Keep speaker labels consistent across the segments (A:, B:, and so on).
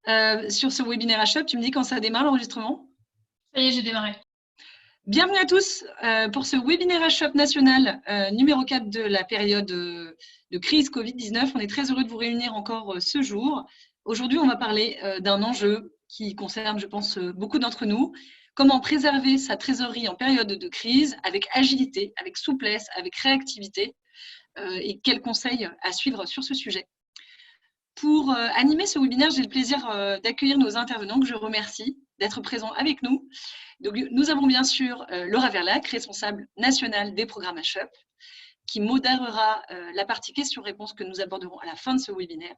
A: sur ce webinaire HUP. Tu me dis quand ça démarre l'enregistrement?
B: Ça y est, j'ai démarré.
A: Bienvenue à tous pour ce webinaire HUP national numéro 4 de la période de crise Covid-19. On est très heureux de vous réunir encore ce jour. Aujourd'hui, on va parler d'un enjeu qui concerne, je pense, beaucoup d'entre nous. Comment préserver sa trésorerie en période de crise avec agilité, avec souplesse, avec réactivité et quels conseils à suivre sur ce sujet. Pour animer ce webinaire, j'ai le plaisir d'accueillir nos intervenants que je remercie d'être présents avec nous. Donc, nous avons bien sûr Laura Verlac, responsable nationale des programmes HUP, qui modérera la partie questions-réponses que nous aborderons à la fin de ce webinaire.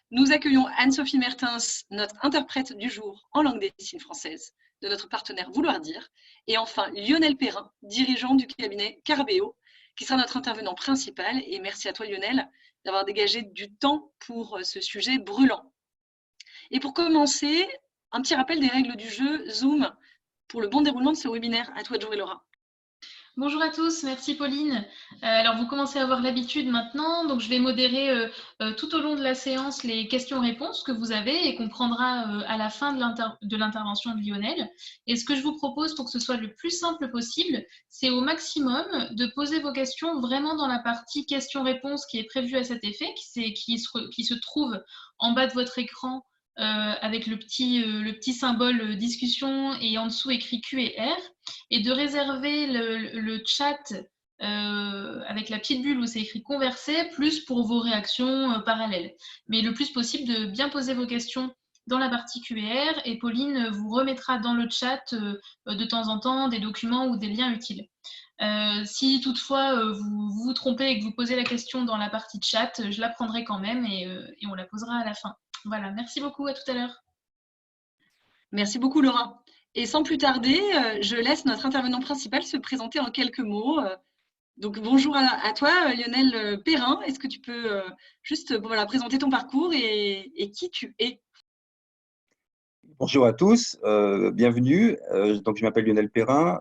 A: Nous accueillons Anne-Sophie Mertens, notre interprète du jour en langue des signes française, de notre partenaire Vouloir Dire. Et enfin, Lionel Perrin, dirigeant du cabinet Carbeo, qui sera notre intervenant principal. Et merci à toi, Lionel, d'avoir dégagé du temps pour ce sujet brûlant. Et pour commencer, un petit rappel des règles du jeu Zoom pour le bon déroulement de ce webinaire. À toi de jouer, Laura.
B: Bonjour à tous, merci Pauline. Alors vous commencez à avoir l'habitude maintenant, donc je vais modérer tout au long de la séance les questions-réponses que vous avez et qu'on prendra à la fin de l'intervention de Lionel. Et ce que je vous propose pour que ce soit le plus simple possible, c'est au maximum de poser vos questions vraiment dans la partie questions-réponses qui est prévue à cet effet, qui se trouve en bas de votre écran avec le petit symbole discussion et en dessous écrit Q&R, et de réserver le chat avec la petite bulle où c'est écrit converser, plus pour vos réactions parallèles. Mais le plus possible de bien poser vos questions dans la partie Q&R, et Pauline vous remettra dans le chat de temps en temps des documents ou des liens utiles. Si toutefois vous vous trompez et que vous posez la question dans la partie chat, je la prendrai quand même et on la posera à la fin. Voilà, merci beaucoup, à tout à l'heure.
A: Merci beaucoup, Laura. Et sans plus tarder, je laisse notre intervenant principal se présenter en quelques mots. Donc, bonjour à toi, Lionel Perrin. Est-ce que tu peux juste présenter ton parcours et qui tu es?
C: Bonjour à tous, bienvenue. Donc, je m'appelle Lionel Perrin,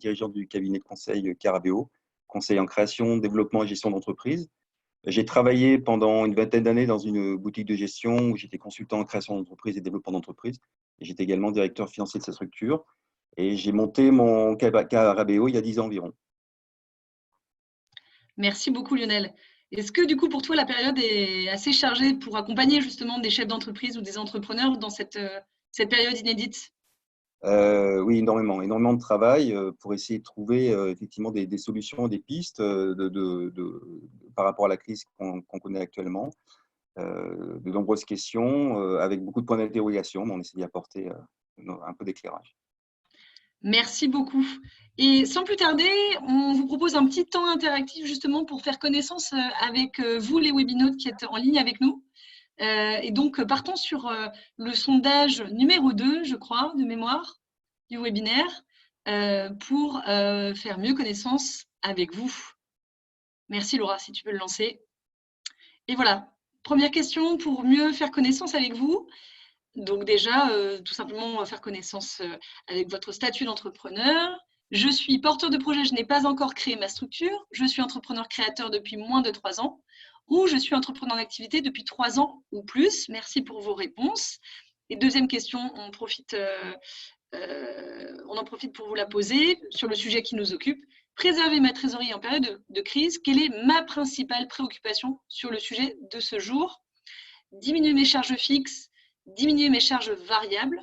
C: dirigeant du cabinet de conseil Carbeo, conseil en création, développement et gestion d'entreprise. J'ai travaillé pendant une vingtaine d'années dans une boutique de gestion où j'étais consultant en création d'entreprise et développement d'entreprise. J'étais également directeur financier de cette structure. Et j'ai monté mon Carbeo il y a 10 ans environ.
A: Merci beaucoup, Lionel. Est-ce que du coup, pour toi, la période est assez chargée pour accompagner justement des chefs d'entreprise ou des entrepreneurs dans cette période inédite?
C: Oui, énormément de travail pour essayer de trouver effectivement des solutions, des pistes par rapport à la crise qu'on connaît actuellement. De nombreuses questions avec beaucoup de points d'interrogation, mais on essaie d'y apporter un peu d'éclairage.
A: Merci beaucoup. Et sans plus tarder, on vous propose un petit temps interactif justement pour faire connaissance avec vous, les webinautes qui êtes en ligne avec nous. Et donc, partons sur le sondage numéro 2, je crois, de mémoire, du webinaire, pour faire mieux connaissance avec vous. Merci Laura, si tu peux le lancer. Et voilà, première question pour mieux faire connaissance avec vous. Donc déjà, tout simplement faire connaissance avec votre statut d'entrepreneur. Je suis porteur de projet, je n'ai pas encore créé ma structure. Je suis entrepreneur créateur depuis moins de 3 ans. Ou je suis entrepreneur d'activité depuis 3 ans ou plus. Merci pour vos réponses. Et deuxième question, on en profite pour vous la poser sur le sujet qui nous occupe. Préserver ma trésorerie en période de crise. Quelle est ma principale préoccupation sur le sujet de ce jour? Diminuer mes charges fixes, diminuer mes charges variables,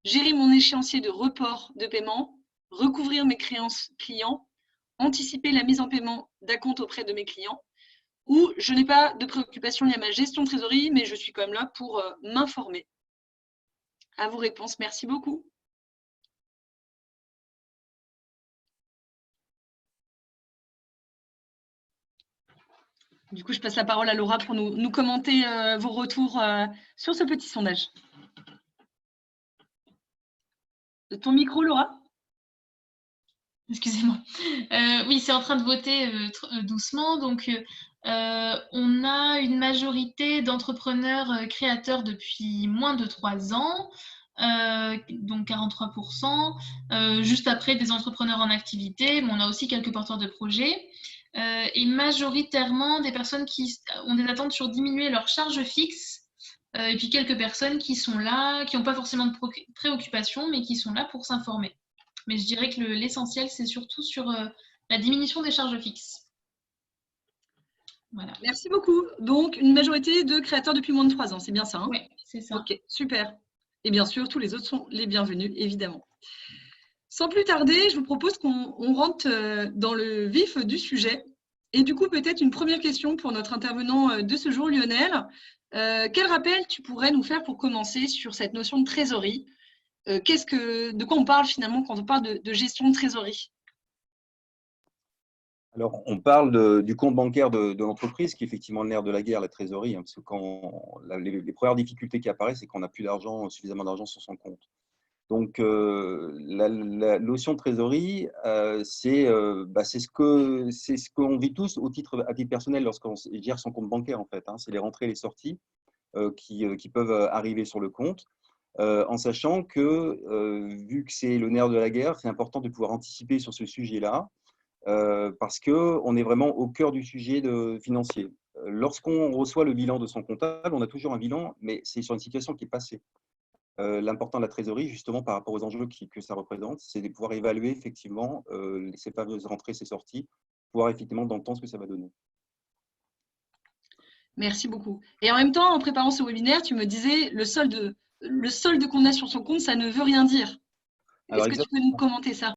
A: gérer mon échéancier de report de paiement, recouvrir mes créances clients, anticiper la mise en paiement d'acompte auprès de mes clients, ou je n'ai pas de préoccupation liée à ma gestion de trésorerie, mais je suis quand même là pour m'informer. À vos réponses, merci beaucoup. Du coup, je passe la parole à Laura pour nous commenter vos retours sur ce petit sondage. De ton micro, Laura?
B: Excusez-moi. Oui, c'est en train de voter doucement. Donc, on a une majorité d'entrepreneurs créateurs depuis moins de 3 ans, donc 43%. Juste après, des entrepreneurs en activité, mais on a aussi quelques porteurs de projets. Et majoritairement, des personnes qui ont des attentes sur diminuer leurs charges fixes et puis quelques personnes qui sont là, qui n'ont pas forcément de préoccupation, mais qui sont là pour s'informer. Mais je dirais que l'essentiel, c'est surtout sur la diminution des charges fixes. Voilà.
A: Merci beaucoup. Donc, une majorité de créateurs depuis moins de 3 ans, c'est bien ça, hein?
B: Oui, c'est ça.
A: Ok, super. Et bien sûr, tous les autres sont les bienvenus, évidemment. Sans plus tarder, je vous propose qu'on rentre dans le vif du sujet. Et du coup, peut-être une première question pour notre intervenant de ce jour, Lionel. Quel rappel tu pourrais nous faire pour commencer sur cette notion de trésorerie? De quoi on parle finalement quand on parle de gestion de trésorerie?
C: Alors, on parle du compte bancaire de l'entreprise, qui est effectivement le nerf de la guerre, la trésorerie, hein, parce que les premières difficultés qui apparaissent, c'est qu'on n'a plus suffisamment d'argent sur son compte. Donc, la notion de trésorerie, c'est ce qu'on vit tous à titre personnel lorsqu'on gère son compte bancaire, en fait, hein. C'est les rentrées et les sorties qui peuvent arriver sur le compte, en sachant que, vu que c'est le nerf de la guerre, c'est important de pouvoir anticiper sur ce sujet-là, parce qu'on est vraiment au cœur du sujet financier. Lorsqu'on reçoit le bilan de son comptable, on a toujours un bilan, mais c'est sur une situation qui est passée. L'important de la trésorerie, justement, par rapport aux enjeux que ça représente, c'est de pouvoir évaluer effectivement ces fameuses rentrées, ces sorties, pouvoir effectivement dans le temps ce que ça va donner.
A: Merci beaucoup. Et en même temps, en préparant ce webinaire, tu me disais le solde qu'on a sur son compte, ça ne veut rien dire. Est-ce que tu peux nous commenter ça?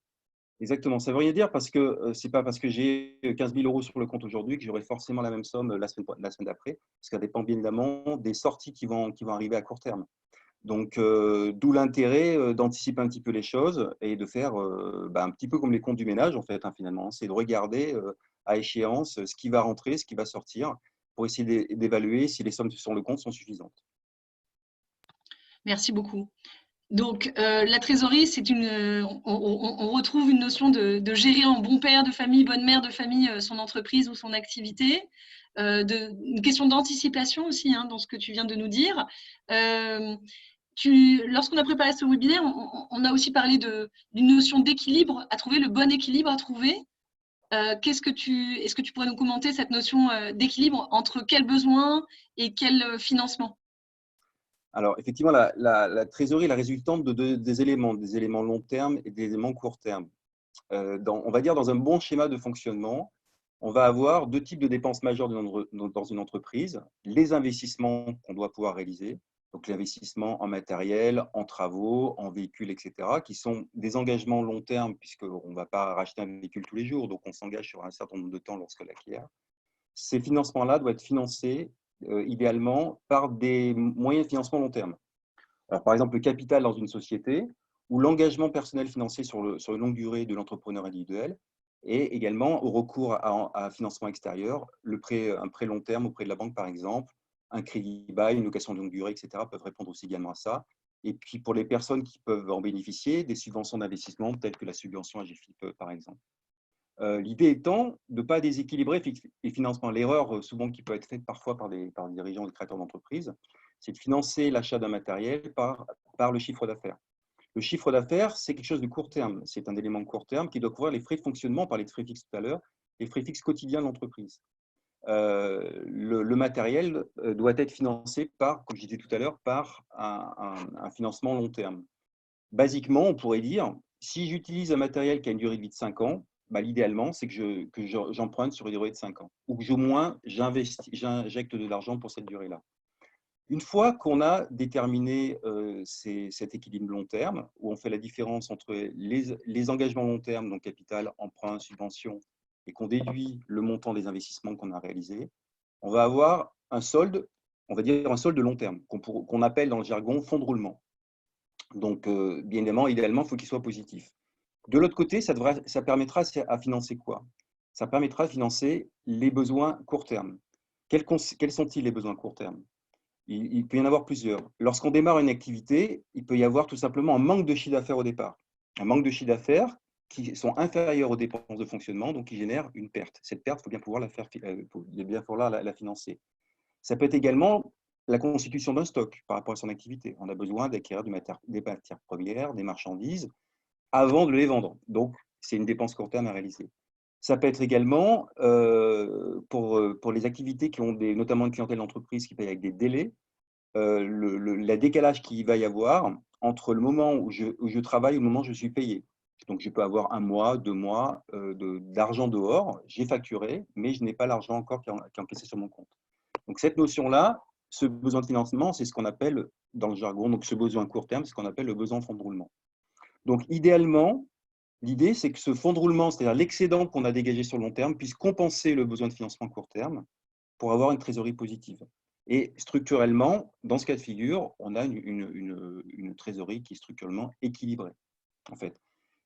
C: Exactement, ça ne veut rien dire parce que ce n'est pas parce que j'ai 15 000 € sur le compte aujourd'hui que j'aurai forcément la même somme la semaine d'après, parce que ça dépend bien évidemment des sorties qui vont arriver à court terme. Donc, d'où l'intérêt d'anticiper un petit peu les choses et de faire un petit peu comme les comptes du ménage, en fait, hein, finalement. C'est de regarder à échéance ce qui va rentrer, ce qui va sortir, pour essayer d'évaluer si les sommes sur le compte sont suffisantes.
A: Merci beaucoup. Donc, la trésorerie, on retrouve une notion de gérer en bon père de famille, bonne mère de famille son entreprise ou son activité, une question d'anticipation aussi, hein, dans ce que tu viens de nous dire. Lorsqu'on a préparé ce webinaire, on a aussi parlé d'une notion d'équilibre, à trouver le bon équilibre à trouver. Est-ce que tu pourrais nous commenter cette notion d'équilibre entre quels besoins et quel financement?
C: Alors, effectivement, la trésorerie est la résultante des éléments long terme et des éléments court terme. On va dire dans un bon schéma de fonctionnement, on va avoir deux types de dépenses majeures dans une entreprise. Les investissements qu'on doit pouvoir réaliser, donc l'investissement en matériel, en travaux, en véhicules, etc., qui sont des engagements long terme, puisqu'on ne va pas racheter un véhicule tous les jours, donc on s'engage sur un certain nombre de temps lorsqu'on l'acquiert. Ces financements-là doivent être financés idéalement par des moyens de financement long terme. Alors, par exemple, le capital dans une société ou l'engagement personnel financier sur une longue durée de l'entrepreneur individuel et également au recours à un financement extérieur, un prêt long terme auprès de la banque, par exemple, un crédit bail, une location de longue durée, etc., peuvent répondre aussi également à ça. Et puis, pour les personnes qui peuvent en bénéficier, des subventions d'investissement telles que la subvention AGFIP, par exemple. L'idée étant de ne pas déséquilibrer les financements. L'erreur souvent qui peut être faite parfois par des dirigeants, des créateurs d'entreprises, c'est de financer l'achat d'un matériel par le chiffre d'affaires. Le chiffre d'affaires, c'est quelque chose de court terme. C'est un élément de court terme qui doit couvrir les frais de fonctionnement, on parlait de frais fixes tout à l'heure, les frais fixes quotidiens de l'entreprise. Le matériel doit être financé comme je disais tout à l'heure, par un financement long terme. Basiquement, on pourrait dire, si j'utilise un matériel qui a une durée de vie de 5 ans, l'idéalement, c'est que j'emprunte sur une durée de 5 ans, ou que au moins j'injecte de l'argent pour cette durée-là. Une fois qu'on a déterminé cet équilibre long terme, où on fait la différence entre les engagements long terme, donc capital, emprunt, subvention, et qu'on déduit le montant des investissements qu'on a réalisés, on va avoir un solde, on va dire un solde long terme, qu'on appelle dans le jargon fonds de roulement. Donc, bien évidemment, idéalement, il faut qu'il soit positif. De l'autre côté, ça permettra à financer quoi? Ça permettra de financer les besoins court terme. Quels sont-ils les besoins court terme? Il peut y en avoir plusieurs. Lorsqu'on démarre une activité, il peut y avoir tout simplement un manque de chiffre d'affaires au départ. Un manque de chiffre d'affaires qui sont inférieurs aux dépenses de fonctionnement, donc qui génèrent une perte. Cette perte, il faut bien pouvoir la financer. Ça peut être également la constitution d'un stock par rapport à son activité. On a besoin d'acquérir des matières premières, des marchandises, avant de les vendre. Donc, c'est une dépense court terme à réaliser. Ça peut être également pour les activités qui ont notamment une clientèle d'entreprise qui paye avec des délais. la décalage qu'il va y avoir entre le moment où je travaille et le moment où je suis payé. Donc, je peux avoir 1 mois, 2 mois d'argent dehors, j'ai facturé, mais je n'ai pas l'argent encore qui est encaissé sur mon compte. Donc, cette notion-là, ce besoin de financement, c'est ce qu'on appelle, dans le jargon, donc ce besoin court terme, c'est ce qu'on appelle le besoin en fonds de roulement. Donc, idéalement, l'idée, c'est que ce fonds de roulement, c'est-à-dire l'excédent qu'on a dégagé sur le long terme, puisse compenser le besoin de financement court terme pour avoir une trésorerie positive. Et structurellement, dans ce cas de figure, on a une trésorerie qui est structurellement équilibrée, en fait.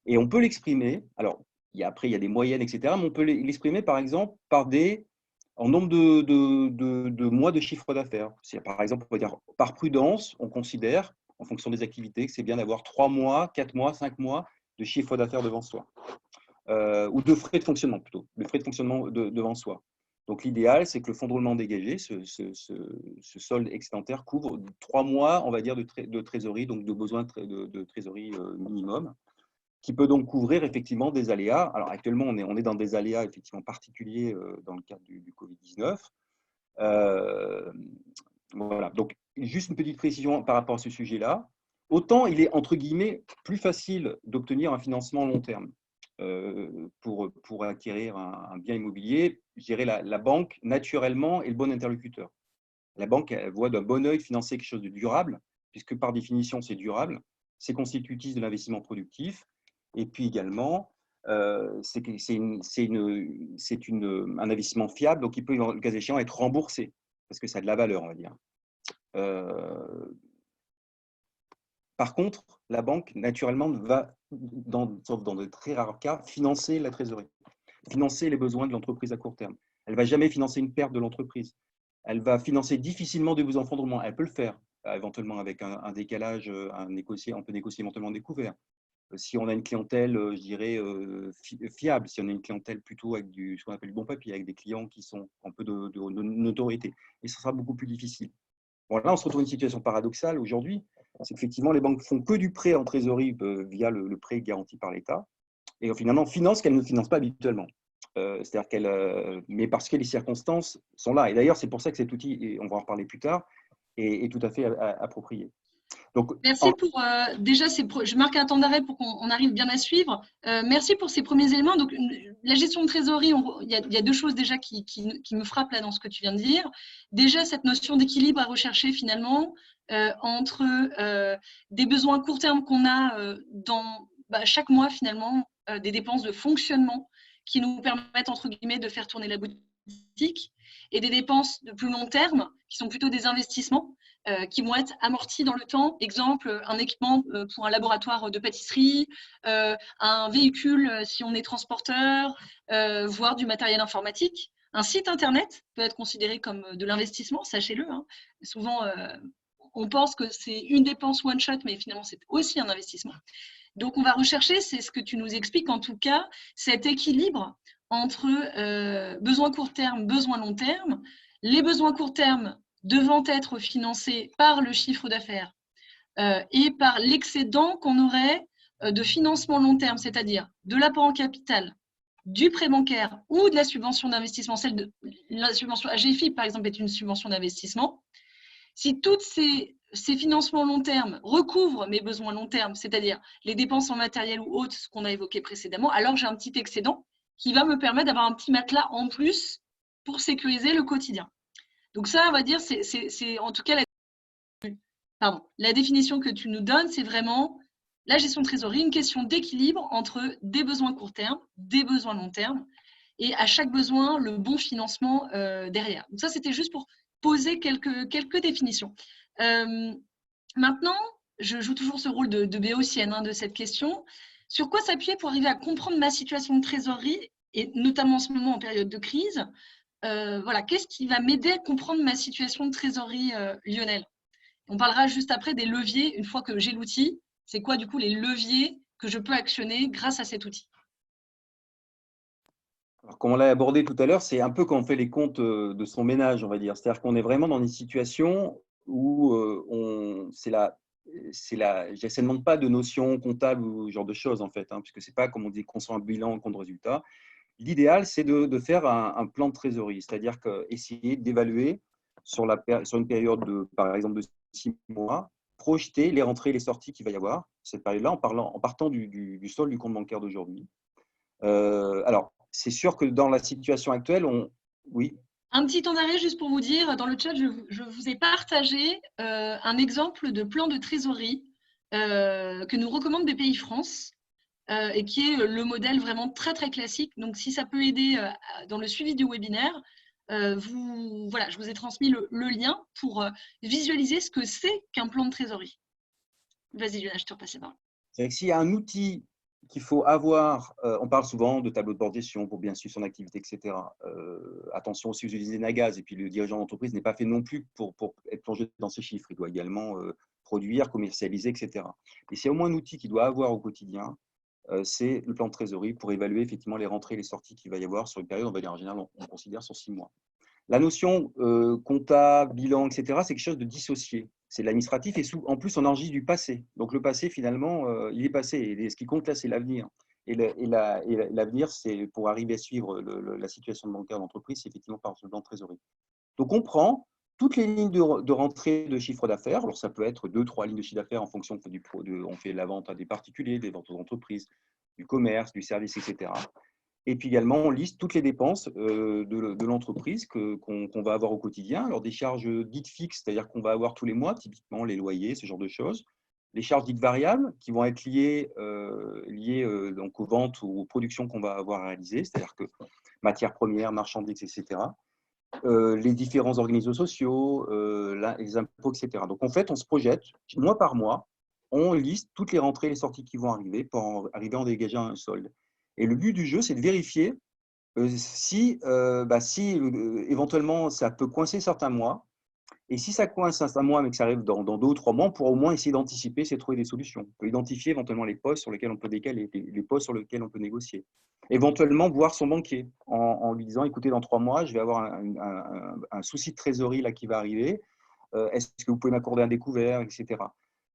C: Et on peut l'exprimer, alors après il y a des moyennes, etc., mais on peut l'exprimer par exemple en nombre de mois de chiffre d'affaires. Par exemple, on va dire, par prudence, on considère, en fonction des activités, que c'est bien d'avoir 3 mois, 4 mois, 5 mois de chiffre d'affaires devant soi. Ou de frais de fonctionnement plutôt, de frais de fonctionnement devant soi. Donc l'idéal, c'est que le fonds de roulement dégagé, ce solde excédentaire, couvre 3 mois, on va dire, de trésorerie, donc de besoin de trésorerie minimum, qui peut donc couvrir effectivement des aléas. Alors actuellement, on est dans des aléas effectivement particuliers dans le cadre du Covid-19. Voilà, donc juste une petite précision par rapport à ce sujet-là. Autant il est, entre guillemets, plus facile d'obtenir un financement long terme pour acquérir un bien immobilier. Je dirais la banque, naturellement, est le bon interlocuteur. La banque, elle voit d'un bon œil financer quelque chose de durable, puisque par définition, c'est durable. C'est constitutif de l'investissement productif. Et puis également, c'est un investissement fiable, donc il peut, le cas échéant, être remboursé, parce que ça a de la valeur, on va dire. Par contre, la banque, naturellement, va, sauf dans de très rares cas, financer la trésorerie, financer les besoins de l'entreprise à court terme. Elle ne va jamais financer une perte de l'entreprise. Elle va financer difficilement des besoins en fonds de roulement. Elle peut le faire, éventuellement avec un décalage, on peut négocier éventuellement des couverts. Si on a une clientèle, je dirais, fiable, si on a une clientèle plutôt avec ce qu'on appelle du bon papier, avec des clients qui sont un peu de notoriété, et ce sera beaucoup plus difficile. Bon, là, on se retrouve dans une situation paradoxale aujourd'hui, c'est qu'effectivement, les banques font que du prêt en trésorerie via le prêt garanti par l'État, et finalement financent ce qu'elles ne financent pas habituellement. C'est-à-dire mais parce que les circonstances sont là. Et d'ailleurs, c'est pour ça que cet outil, et on va en reparler plus tard, est tout à fait approprié.
A: Donc, merci pour déjà je marque un temps d'arrêt pour qu'on arrive bien à suivre. Merci pour ces premiers éléments. Donc, la gestion de trésorerie, il y a 2 choses déjà qui me frappent là dans ce que tu viens de dire. Déjà, cette notion d'équilibre à rechercher finalement entre des besoins court terme qu'on a dans chaque mois finalement, des dépenses de fonctionnement qui nous permettent entre guillemets de faire tourner la boutique, et des dépenses de plus long terme qui sont plutôt des investissements qui vont être amortis dans le temps. Exemple, un équipement pour un laboratoire de pâtisserie, un véhicule si on est transporteur, voire du matériel informatique. Un site internet peut être considéré comme de l'investissement, sachez-le. Hein. Souvent, on pense que c'est une dépense one shot, mais finalement, c'est aussi un investissement. Donc, on va rechercher, c'est ce que tu nous expliques en tout cas, cet équilibre entre besoins court terme, besoins long terme. Les besoins court terme devant être financés par le chiffre d'affaires et par l'excédent qu'on aurait de financement long terme, c'est-à-dire de l'apport en capital, du prêt bancaire ou de la subvention d'investissement. La subvention AGFI, par exemple, est une subvention d'investissement. Si tous ces financements long terme recouvrent mes besoins long terme, c'est-à-dire les dépenses en matériel ou autres, ce qu'on a évoqué précédemment, alors j'ai un petit excédent qui va me permettre d'avoir un petit matelas en plus pour sécuriser le quotidien. Donc ça, on va dire, c'est en tout cas la définition que tu nous donnes, c'est vraiment la gestion de trésorerie, une question d'équilibre entre des besoins court terme, des besoins long terme, et à chaque besoin, le bon financement derrière. Donc ça, c'était juste pour poser quelques définitions. Maintenant, je joue toujours ce rôle de béotienne de cette question. Sur quoi s'appuyer pour arriver à comprendre ma situation de trésorerie, et notamment en ce moment en période de crise? Voilà, qu'est-ce qui va m'aider à comprendre ma situation de trésorerie, Lionel? On parlera juste après des leviers, une fois que j'ai l'outil. C'est quoi, du coup, les leviers que je peux actionner grâce à cet outil?
C: Alors, comme on l'a abordé tout à l'heure, c'est un peu quand on fait les comptes de son ménage, on va dire. C'est-à-dire qu'on est vraiment dans une situation où ça ne demande pas de notion comptable ou ce genre de choses, en fait, puisque ce n'est pas, comme on dit, construire un bilan, compte de résultat. L'idéal, c'est de faire un plan de trésorerie, c'est-à-dire essayer d'évaluer sur une période, par exemple, de 6 mois, projeter les rentrées et les sorties qu'il va y avoir, cette période-là, en partant du solde du compte bancaire d'aujourd'hui. Alors, c'est sûr que dans la situation actuelle, oui.
A: Un petit temps d'arrêt juste pour vous dire, dans le chat, je vous ai partagé un exemple de plan de trésorerie que nous recommande BPI-France et qui est le modèle vraiment très, très classique. Donc, si ça peut aider dans le suivi du webinaire, voilà, je vous ai transmis le lien pour visualiser ce que c'est qu'un plan de trésorerie. Vas-y, Lionel, je te repasse la parole.
C: C'est que s'il y a un outil qu'il faut avoir, on parle souvent de tableau de bord de gestion pour bien suivre son activité, etc. Attention aussi, vous utilisez Nagaz, et puis le dirigeant d'entreprise n'est pas fait non plus pour être plongé dans ces chiffres. Il doit également produire, commercialiser, etc. Et s'il y a au moins un outil qu'il doit avoir au quotidien, c'est le plan de trésorerie pour évaluer effectivement les rentrées et les sorties qu'il va y avoir sur une période, on va dire en général, on considère sur 6 mois. La notion compta, bilan, etc., c'est quelque chose de dissocié. C'est l'administratif et en plus, on enregistre du passé. Donc, le passé, finalement, il est passé. Et ce qui compte là, c'est l'avenir. Et l'avenir, c'est pour arriver à suivre la situation bancaire d'entreprise, c'est effectivement par ce plan de trésorerie. Donc, on prend toutes les lignes de rentrée de chiffre d'affaires. Alors, ça peut être 2-3 lignes de chiffre d'affaires en fonction on fait la vente à des particuliers, des ventes aux entreprises, du commerce, du service, etc. Et puis également, on liste toutes les dépenses de l'entreprise qu'on va avoir au quotidien. Alors, des charges dites fixes, c'est-à-dire qu'on va avoir tous les mois, typiquement les loyers, ce genre de choses. Les charges dites variables, qui vont être liées donc aux ventes ou aux productions qu'on va avoir à réaliser, c'est-à-dire que matières premières, marchandises, etc. Les différents organismes sociaux, les impôts, etc. Donc, en fait, on se projette mois par mois, on liste toutes les rentrées et les sorties qui vont arriver pour arriver à en dégager un solde. Et le but du jeu, c'est de vérifier si éventuellement ça peut coincer certains mois. Et si ça coince certains mois, mais que ça arrive dans 2 ou 3 mois, on pourra au moins essayer d'anticiper, essayer de trouver des solutions. On peut identifier éventuellement les postes sur lesquels on peut décaler, les postes sur lesquels on peut négocier. Éventuellement, voir son banquier en lui disant, écoutez, dans 3 mois, je vais avoir un souci de trésorerie là, qui va arriver. Est-ce que vous pouvez m'accorder un découvert, etc.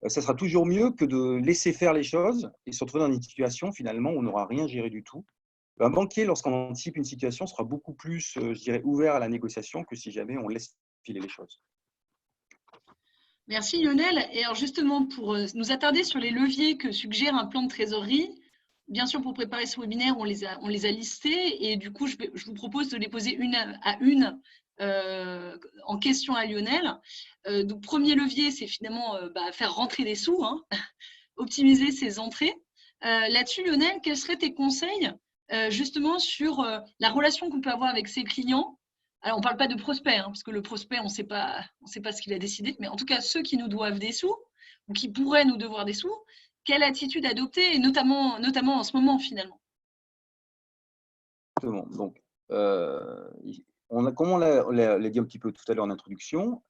C: Ça sera toujours mieux que de laisser faire les choses et se retrouver dans une situation finalement où on n'aura rien géré du tout. Un banquier, lorsqu'on anticipe une situation, sera beaucoup plus, je dirais, ouvert à la négociation que si jamais on laisse filer les choses.
A: Merci Lionel. Et alors justement, pour nous attarder sur les leviers que suggère un plan de trésorerie, bien sûr, pour préparer ce webinaire, on les a listés et du coup, je vous propose de les poser une à une en question à Lionel. Donc, premier levier, c'est finalement faire rentrer des sous, hein, optimiser ses entrées. Là-dessus, Lionel, quels seraient tes conseils justement sur la relation qu'on peut avoir avec ses clients? Alors, on ne parle pas de prospect, hein, parce que le prospect, on ne sait pas ce qu'il a décidé, mais en tout cas, ceux qui nous doivent des sous ou qui pourraient nous devoir des sous, quelle attitude adopter, et notamment en ce moment, finalement?
C: Exactement. Donc, comme on l'a dit un petit peu tout à l'heure en introduction,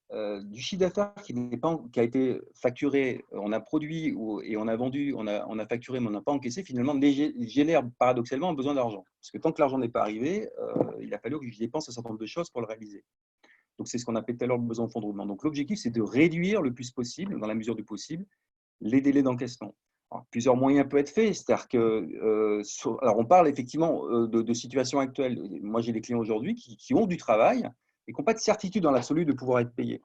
C: du chiffre d'affaires qui a été facturé, on a produit et on a vendu, on a facturé, mais on n'a pas encaissé, finalement, génère paradoxalement un besoin d'argent. Parce que tant que l'argent n'est pas arrivé, il a fallu que je dépense un certain nombre de choses pour le réaliser. Donc, c'est ce qu'on appelle tout à l'heure le besoin de fonds de roulement. Donc, l'objectif, c'est de réduire le plus possible, dans la mesure du possible, les délais d'encaissement. Alors, plusieurs moyens peuvent être faits, c'est-à-dire que, alors on parle effectivement de situations actuelles. Moi, j'ai des clients aujourd'hui qui ont du travail et qui n'ont pas de certitude dans l'absolu de pouvoir être payés.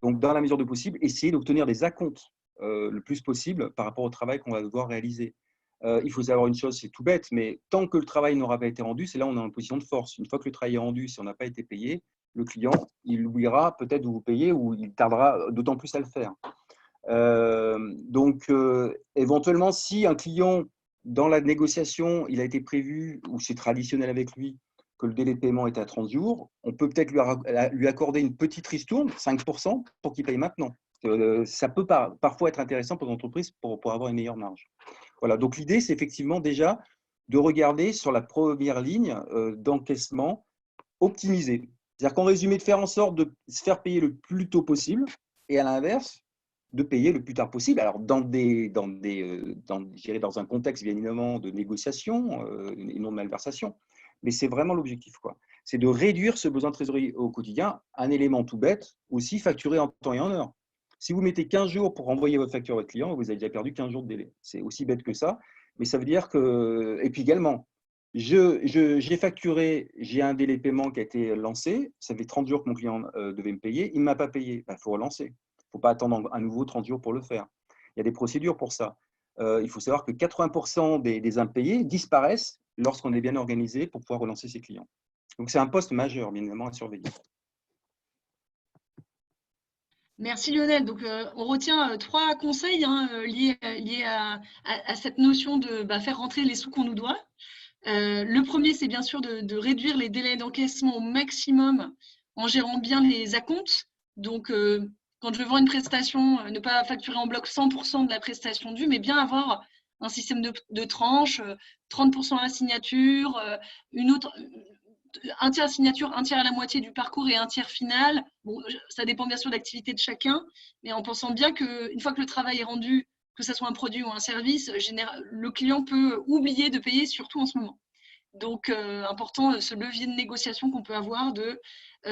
C: Donc, dans la mesure du possible, essayer d'obtenir des acomptes le plus possible par rapport au travail qu'on va devoir réaliser. Il faut savoir une chose, c'est tout bête, mais tant que le travail n'aura pas été rendu, c'est là où on est en position de force. Une fois que le travail est rendu, si on n'a pas été payé, le client, il oubliera peut-être de vous payer ou il tardera d'autant plus à le faire. Donc, éventuellement, si un client, dans la négociation, il a été prévu, ou c'est traditionnel avec lui, que le délai de paiement est à 30 jours, on peut peut-être lui accorder une petite ristourne, 5%, pour qu'il paye maintenant. Ça peut parfois être intéressant pour l'entreprise pour avoir une meilleure marge. Voilà, donc l'idée, c'est effectivement déjà de regarder sur la première ligne d'encaissement optimisée. C'est-à-dire qu'en résumé, de faire en sorte de se faire payer le plus tôt possible et à l'inverse, de payer le plus tard possible. Alors, dans un contexte, bien évidemment, de négociation et non de malversation. Mais c'est vraiment l'objectif, quoi. C'est de réduire ce besoin de trésorerie au quotidien. Un élément tout bête, aussi facturé en temps et en heure. Si vous mettez 15 jours pour envoyer votre facture à votre client, vous avez déjà perdu 15 jours de délai. C'est aussi bête que ça. Mais ça veut dire que… Et puis également, J'ai facturé, j'ai un délai de paiement qui a été lancé. Ça fait 30 jours que mon client devait me payer. Il ne m'a pas payé. Il faut relancer. Il ne faut pas attendre à nouveau 30 jours pour le faire. Il y a des procédures pour ça. Il faut savoir que 80% des impayés disparaissent lorsqu'on est bien organisé pour pouvoir relancer ses clients. Donc, c'est un poste majeur, bien évidemment, à surveiller.
A: Merci Lionel. Donc, on retient 3 conseils liés à cette notion de faire rentrer les sous qu'on nous doit. Le premier, c'est bien sûr de réduire les délais d'encaissement au maximum en gérant bien les acomptes. Donc, quand je vends une prestation, ne pas facturer en bloc 100% de la prestation due, mais bien avoir un système de tranches, 30% à la signature, un tiers à signature, un tiers à la moitié du parcours et un tiers final. Bon, ça dépend bien sûr de l'activité de chacun, mais en pensant bien qu'une fois que le travail est rendu, que ce soit un produit ou un service, le client peut oublier de payer, surtout en ce moment. Donc, important ce levier de négociation qu'on peut avoir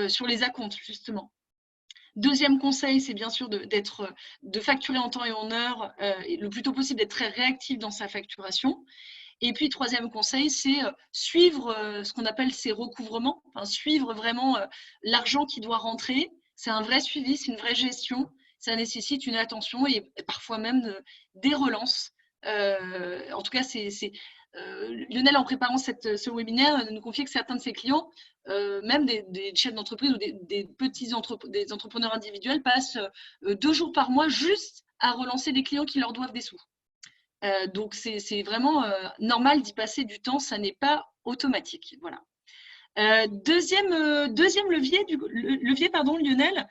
A: sur les acomptes, justement. Deuxième conseil, c'est bien sûr de facturer en temps et en heure, et le plus tôt possible d'être très réactif dans sa facturation. Et puis, troisième conseil, c'est suivre ce qu'on appelle ces recouvrements, suivre vraiment l'argent qui doit rentrer. C'est un vrai suivi, c'est une vraie gestion. Ça nécessite une attention et parfois même des relances. En tout cas, Lionel, en préparant ce webinaire, nous confiait que certains de ses clients, même des chefs d'entreprise ou des entrepreneurs individuels, passent 2 jours par mois juste à relancer des clients qui leur doivent des sous. Donc, c'est vraiment normal d'y passer du temps, ça n'est pas automatique. Voilà. Deuxième levier, Lionel,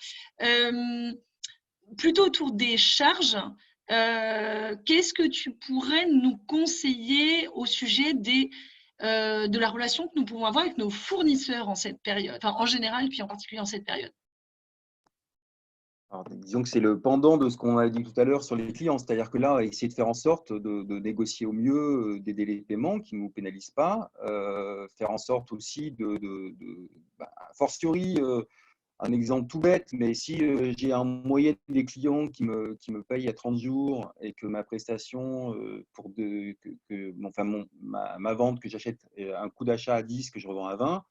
A: plutôt autour des charges. Qu'est-ce que tu pourrais nous conseiller au sujet de la relation que nous pouvons avoir avec nos fournisseurs en cette période, en général, puis en particulier en cette période?
C: Alors, disons que c'est le pendant de ce qu'on a dit tout à l'heure sur les clients, c'est-à-dire que là, essayer de faire en sorte de négocier au mieux des délais de paiement qui ne nous pénalisent pas, faire en sorte aussi a fortiori, un exemple tout bête, mais si j'ai en moyenne des clients qui me payent à 30 jours et que ma prestation ma vente que j'achète un coût d'achat à 10 que je revends à 20,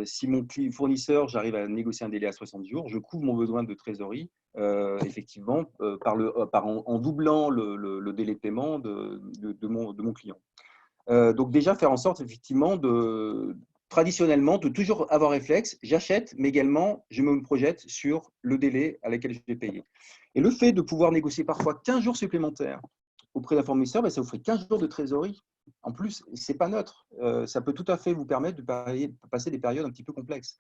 C: si mon fournisseur, j'arrive à négocier un délai à 60 jours, je couvre mon besoin de trésorerie, effectivement, en doublant le délai de paiement de mon client. Donc déjà, faire en sorte, effectivement, traditionnellement, de toujours avoir réflexe, j'achète, mais également, je me projette sur le délai à laquelle je vais payer. Et le fait de pouvoir négocier parfois 15 jours supplémentaires auprès d'un fournisseur, ça vous ferait 15 jours de trésorerie. En plus, ce n'est pas neutre. Ça peut tout à fait vous permettre de passer des périodes un petit peu complexes.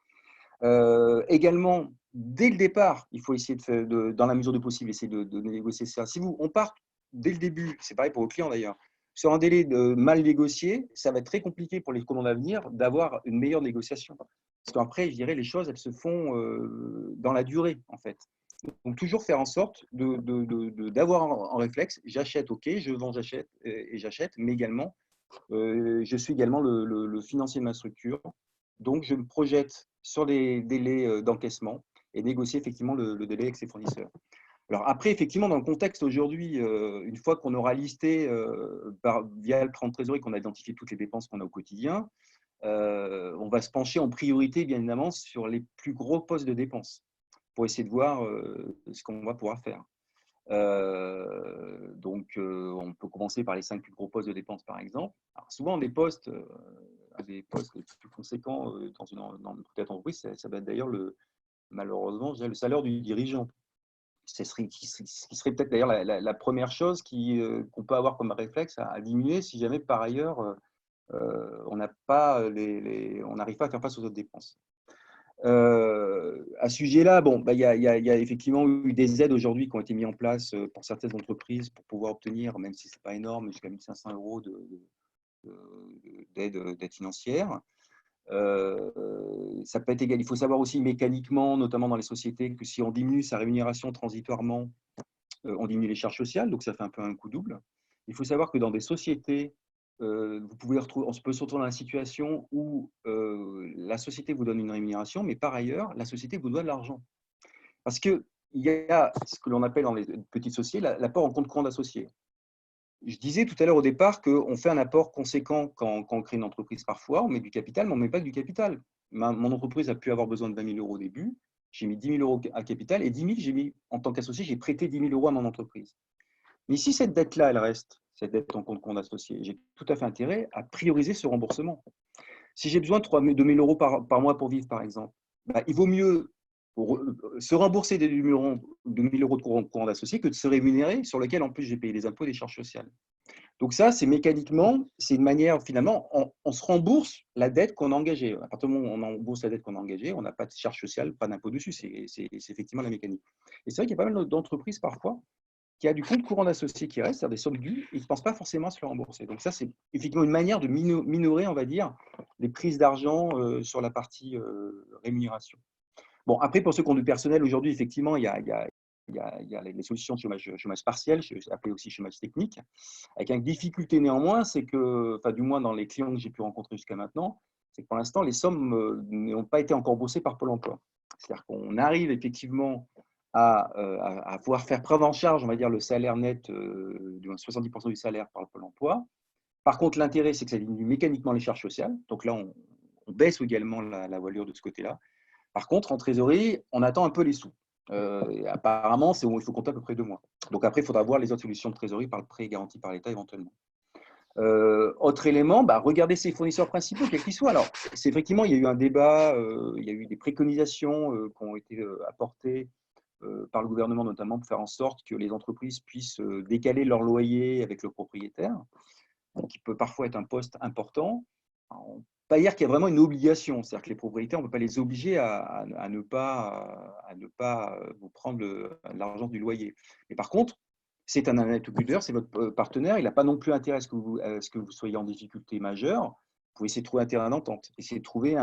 C: Également, dès le départ, il faut essayer dans la mesure du possible, essayer de négocier ça. Si on part dès le début, c'est pareil pour vos clients d'ailleurs, sur un délai mal négocié, ça va être très compliqué pour les commandes à venir d'avoir une meilleure négociation. Parce qu'après, je dirais, les choses, elles se font dans la durée, en fait. Donc, toujours faire en sorte d'avoir en réflexe, j'achète, ok, je vends, j'achète et j'achète, mais également, je suis également le financier de ma structure. Donc, je me projette sur les délais d'encaissement et négocier effectivement le délai avec ses fournisseurs. Alors après, effectivement, dans le contexte aujourd'hui, une fois qu'on aura listé via le plan de trésorerie, qu'on a identifié toutes les dépenses qu'on a au quotidien, on va se pencher en priorité, bien évidemment, sur les plus gros postes de dépenses pour essayer de voir ce qu'on va pouvoir faire. Donc, on peut commencer par les 5 plus gros postes de dépenses, par exemple. Alors, souvent, des postes les plus conséquents dans une petite entreprise, ça va être d'ailleurs malheureusement, le salaire du dirigeant. Ce qui serait peut-être d'ailleurs la première chose qu'on peut avoir comme réflexe à diminuer si jamais par ailleurs on n'arrive pas à faire face aux autres dépenses. À ce sujet-là, il y a effectivement eu des aides aujourd'hui qui ont été mises en place pour certaines entreprises pour pouvoir obtenir, même si ce n'est pas énorme, jusqu'à 1 500 € d'aide financière. Ça peut être égal. Il faut savoir aussi mécaniquement, notamment dans les sociétés, que si on diminue sa rémunération transitoirement, on diminue les charges sociales, donc ça fait un peu un coup double. Il faut savoir que dans des sociétés, on peut se retrouver dans la situation où la société vous donne une rémunération, mais par ailleurs, la société vous doit de l'argent. Parce qu'il y a ce que l'on appelle dans les petites sociétés l'apport en compte courant d'associés. Je disais tout à l'heure au départ qu'on fait un apport conséquent quand on crée une entreprise parfois, on met du capital, mais on ne met pas que du capital. Mon entreprise a pu avoir besoin de 20 000 € au début, j'ai mis 10 000 € à capital et 10 000, en tant qu'associé, j'ai prêté 10 000 € à mon entreprise. Mais si cette dette-là, elle reste, cette dette en compte courant d'associé, j'ai tout à fait intérêt à prioriser ce remboursement. Si j'ai besoin de 2 000 € par mois pour vivre, par exemple, il vaut mieux se rembourser des 2 000 € de courant d'associé que de se rémunérer, sur lequel en plus j'ai payé des impôts et des charges sociales. Donc ça, c'est mécaniquement, c'est une manière, finalement, on se rembourse la dette qu'on a engagée. À partir du moment où on rembourse la dette qu'on a engagée, on n'a pas de charge sociale, pas d'impôt dessus. C'est effectivement la mécanique. Et c'est vrai qu'il y a pas mal d'entreprises parfois qui a du compte courant d'associé qui reste, c'est-à-dire des sommes dues, et ils ne pensent pas forcément à se le rembourser. Donc ça, c'est effectivement une manière de minorer, on va dire, les prises d'argent sur la partie rémunération. Bon, après, pour ceux qui ont du personnel, aujourd'hui, effectivement, il y a les solutions de chômage partiel, appelé aussi chômage technique, avec une difficulté néanmoins, c'est que, enfin, du moins dans les clients que j'ai pu rencontrer jusqu'à maintenant, c'est que pour l'instant, les sommes n'ont pas été encore bourses par Pôle emploi. C'est-à-dire qu'on arrive effectivement à pouvoir faire prendre en charge, on va dire, le salaire net, du moins 70% du salaire par le Pôle emploi. Par contre, l'intérêt, c'est que ça diminue mécaniquement les charges sociales. Donc là, on baisse également la voilure de ce côté-là. Par contre, en trésorerie, on attend un peu les sous. Apparemment, il faut compter à peu près 2 mois. Donc après, il faudra voir les autres solutions de trésorerie par le prêt garanti par l'État éventuellement. Autre élément, regarder ses fournisseurs principaux, quels qu'ils soient. Alors, c'est effectivement, il y a eu un débat, il y a eu des préconisations qui ont été apportées par le gouvernement, notamment pour faire en sorte que les entreprises puissent décaler leur loyer avec le propriétaire, qui peut parfois être un poste important. On ne peut pas dire qu'il y a vraiment une obligation, c'est-à-dire que les propriétaires, on ne peut pas les obliger à ne pas vous prendre l'argent du loyer. Mais par contre, c'est un interlocuteur, c'est votre partenaire, il n'a pas non plus intérêt à ce que vous soyez en difficulté majeure. Vous pouvez essayer de trouver un terrain d'entente, essayer de trouver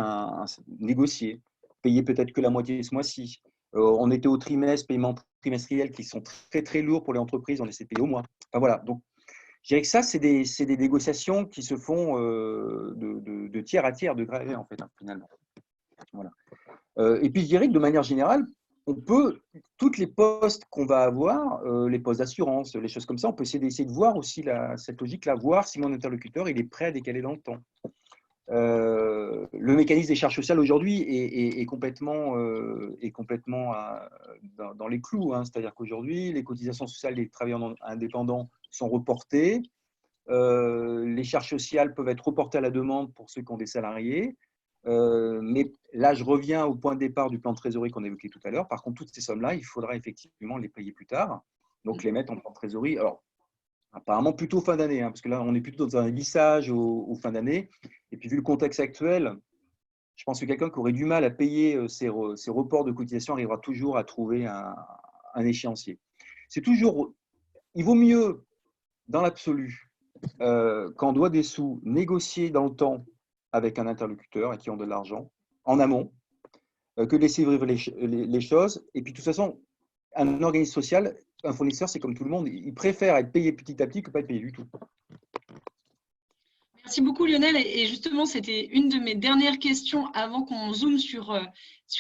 C: négocier, payer peut-être que la moitié ce mois-ci. On était au trimestre, paiements trimestriels qui sont très très lourds pour les entreprises, on essaie de payer au mois. Enfin, voilà, donc je dirais que ça, c'est des négociations qui se font de tiers à tiers, de gré à gré, en fait, finalement. Voilà. Et puis, je dirais que de manière générale, on peut, toutes les postes qu'on va avoir, les postes d'assurance, les choses comme ça, on peut essayer de voir aussi cette logique-là, voir si mon interlocuteur il est prêt à décaler dans le temps. Le mécanisme des charges sociales aujourd'hui est complètement dans les clous. Hein. C'est-à-dire qu'aujourd'hui, les cotisations sociales des travailleurs indépendants sont reportées. Les charges sociales peuvent être reportées à la demande pour ceux qui ont des salariés. Mais là, je reviens au point de départ du plan de trésorerie qu'on évoquait tout à l'heure. Par contre, toutes ces sommes-là, il faudra effectivement les payer plus tard. Donc, les mettre en plan de trésorerie. Alors, apparemment plutôt fin d'année, hein, parce que là, on est plutôt dans un lissage aux fin d'année. Et puis, vu le contexte actuel, je pense que quelqu'un qui aurait du mal à payer ses reports de cotisation arrivera toujours à trouver un échéancier. C'est toujours, il vaut mieux, dans l'absolu, quand on doit des sous, négocier dans le temps avec un interlocuteur à qui on donne de l'argent, en amont, que laisser vivre les choses. Et puis, de toute façon, un organisme social, un fournisseur, c'est comme tout le monde, il préfère être payé petit à petit que pas être payé du tout.
A: Merci beaucoup Lionel. Et justement, c'était une de mes dernières questions avant qu'on zoome sur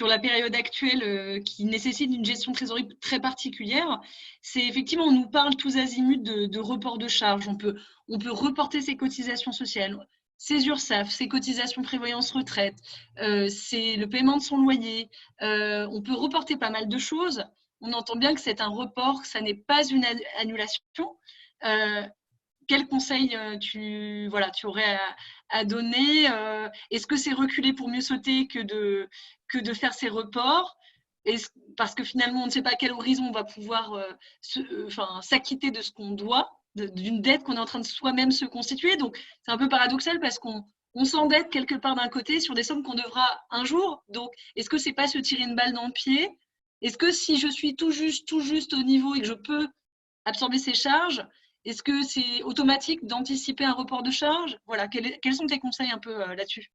A: la période actuelle qui nécessite une gestion de trésorerie très particulière. C'est effectivement, on nous parle tous azimuts de report de charges. On peut reporter ses cotisations sociales, ses URSSAF, ses cotisations prévoyance retraite, c'est le paiement de son loyer. On peut reporter pas mal de choses. On entend bien que c'est un report, que ça n'est pas une annulation. Quel conseil tu aurais à donner? Est-ce que c'est reculer pour mieux sauter que de faire ces reports? Parce que finalement, on ne sait pas à quel horizon on va pouvoir s'acquitter de ce qu'on doit, d'une dette qu'on est en train de soi-même se constituer. Donc, c'est un peu paradoxal parce qu'on s'endette quelque part d'un côté sur des sommes qu'on devra un jour. Donc, est-ce que c'est pas se tirer une balle dans le pied? Est-ce que si je suis tout juste au niveau et que je peux absorber ces charges, est-ce que c'est automatique d'anticiper un report de charge? Voilà, quels sont tes conseils un peu là-dessus?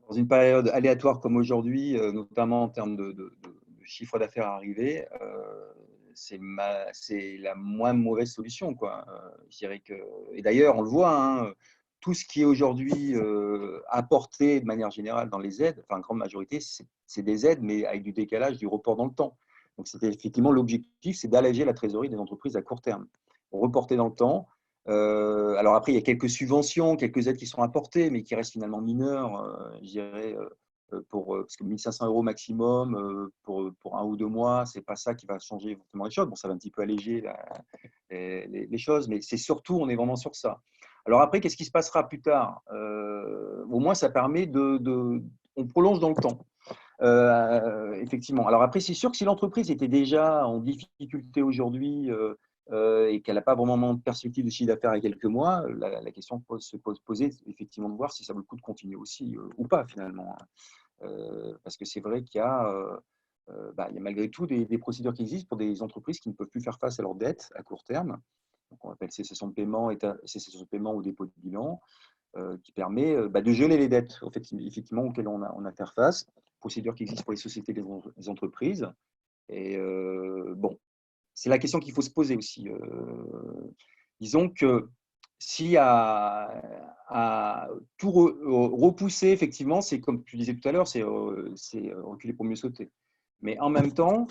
C: Dans une période aléatoire comme aujourd'hui, notamment en termes de chiffre d'affaires arrivé, c'est la moins mauvaise solution, quoi. Je dirais que, et d'ailleurs, on le voit, hein, tout ce qui est aujourd'hui apporté de manière générale dans les aides, enfin, en grande majorité, c'est des aides, mais avec du décalage, du report dans le temps. Donc, c'était effectivement l'objectif, c'est d'alléger la trésorerie des entreprises à court terme. Reporter dans le temps, Alors après, il y a quelques subventions, quelques aides qui sont apportées, mais qui restent finalement mineures, je dirais, parce que 1 500 € maximum pour 1 ou 2 mois, ce n'est pas ça qui va changer forcément les choses. Bon, ça va un petit peu alléger les choses, mais c'est surtout, on est vraiment sur ça. Alors après, qu'est-ce qui se passera plus tard? Au moins, ça permet on prolonge dans le temps. Effectivement. Alors après, c'est sûr que si l'entreprise était déjà en difficulté aujourd'hui et qu'elle n'a pas vraiment de perspective de chiffre d'affaires à quelques mois, la question se poser effectivement de voir si ça vaut le coup de continuer aussi ou pas finalement. Parce que c'est vrai qu'il y a, il y a malgré tout des procédures qui existent pour des entreprises qui ne peuvent plus faire face à leurs dettes à court terme. Donc, on appelle cessation de paiement, cessation de paiement ou dépôt de bilan, qui permet de geler les dettes effectivement auxquelles on a à faire face. Procédure qui existe pour les sociétés et les entreprises. Et bon, c'est la question qu'il faut se poser aussi. Disons que si à tout repousser, effectivement, c'est comme tu disais tout à l'heure, c'est reculer pour mieux sauter. Mais en même temps,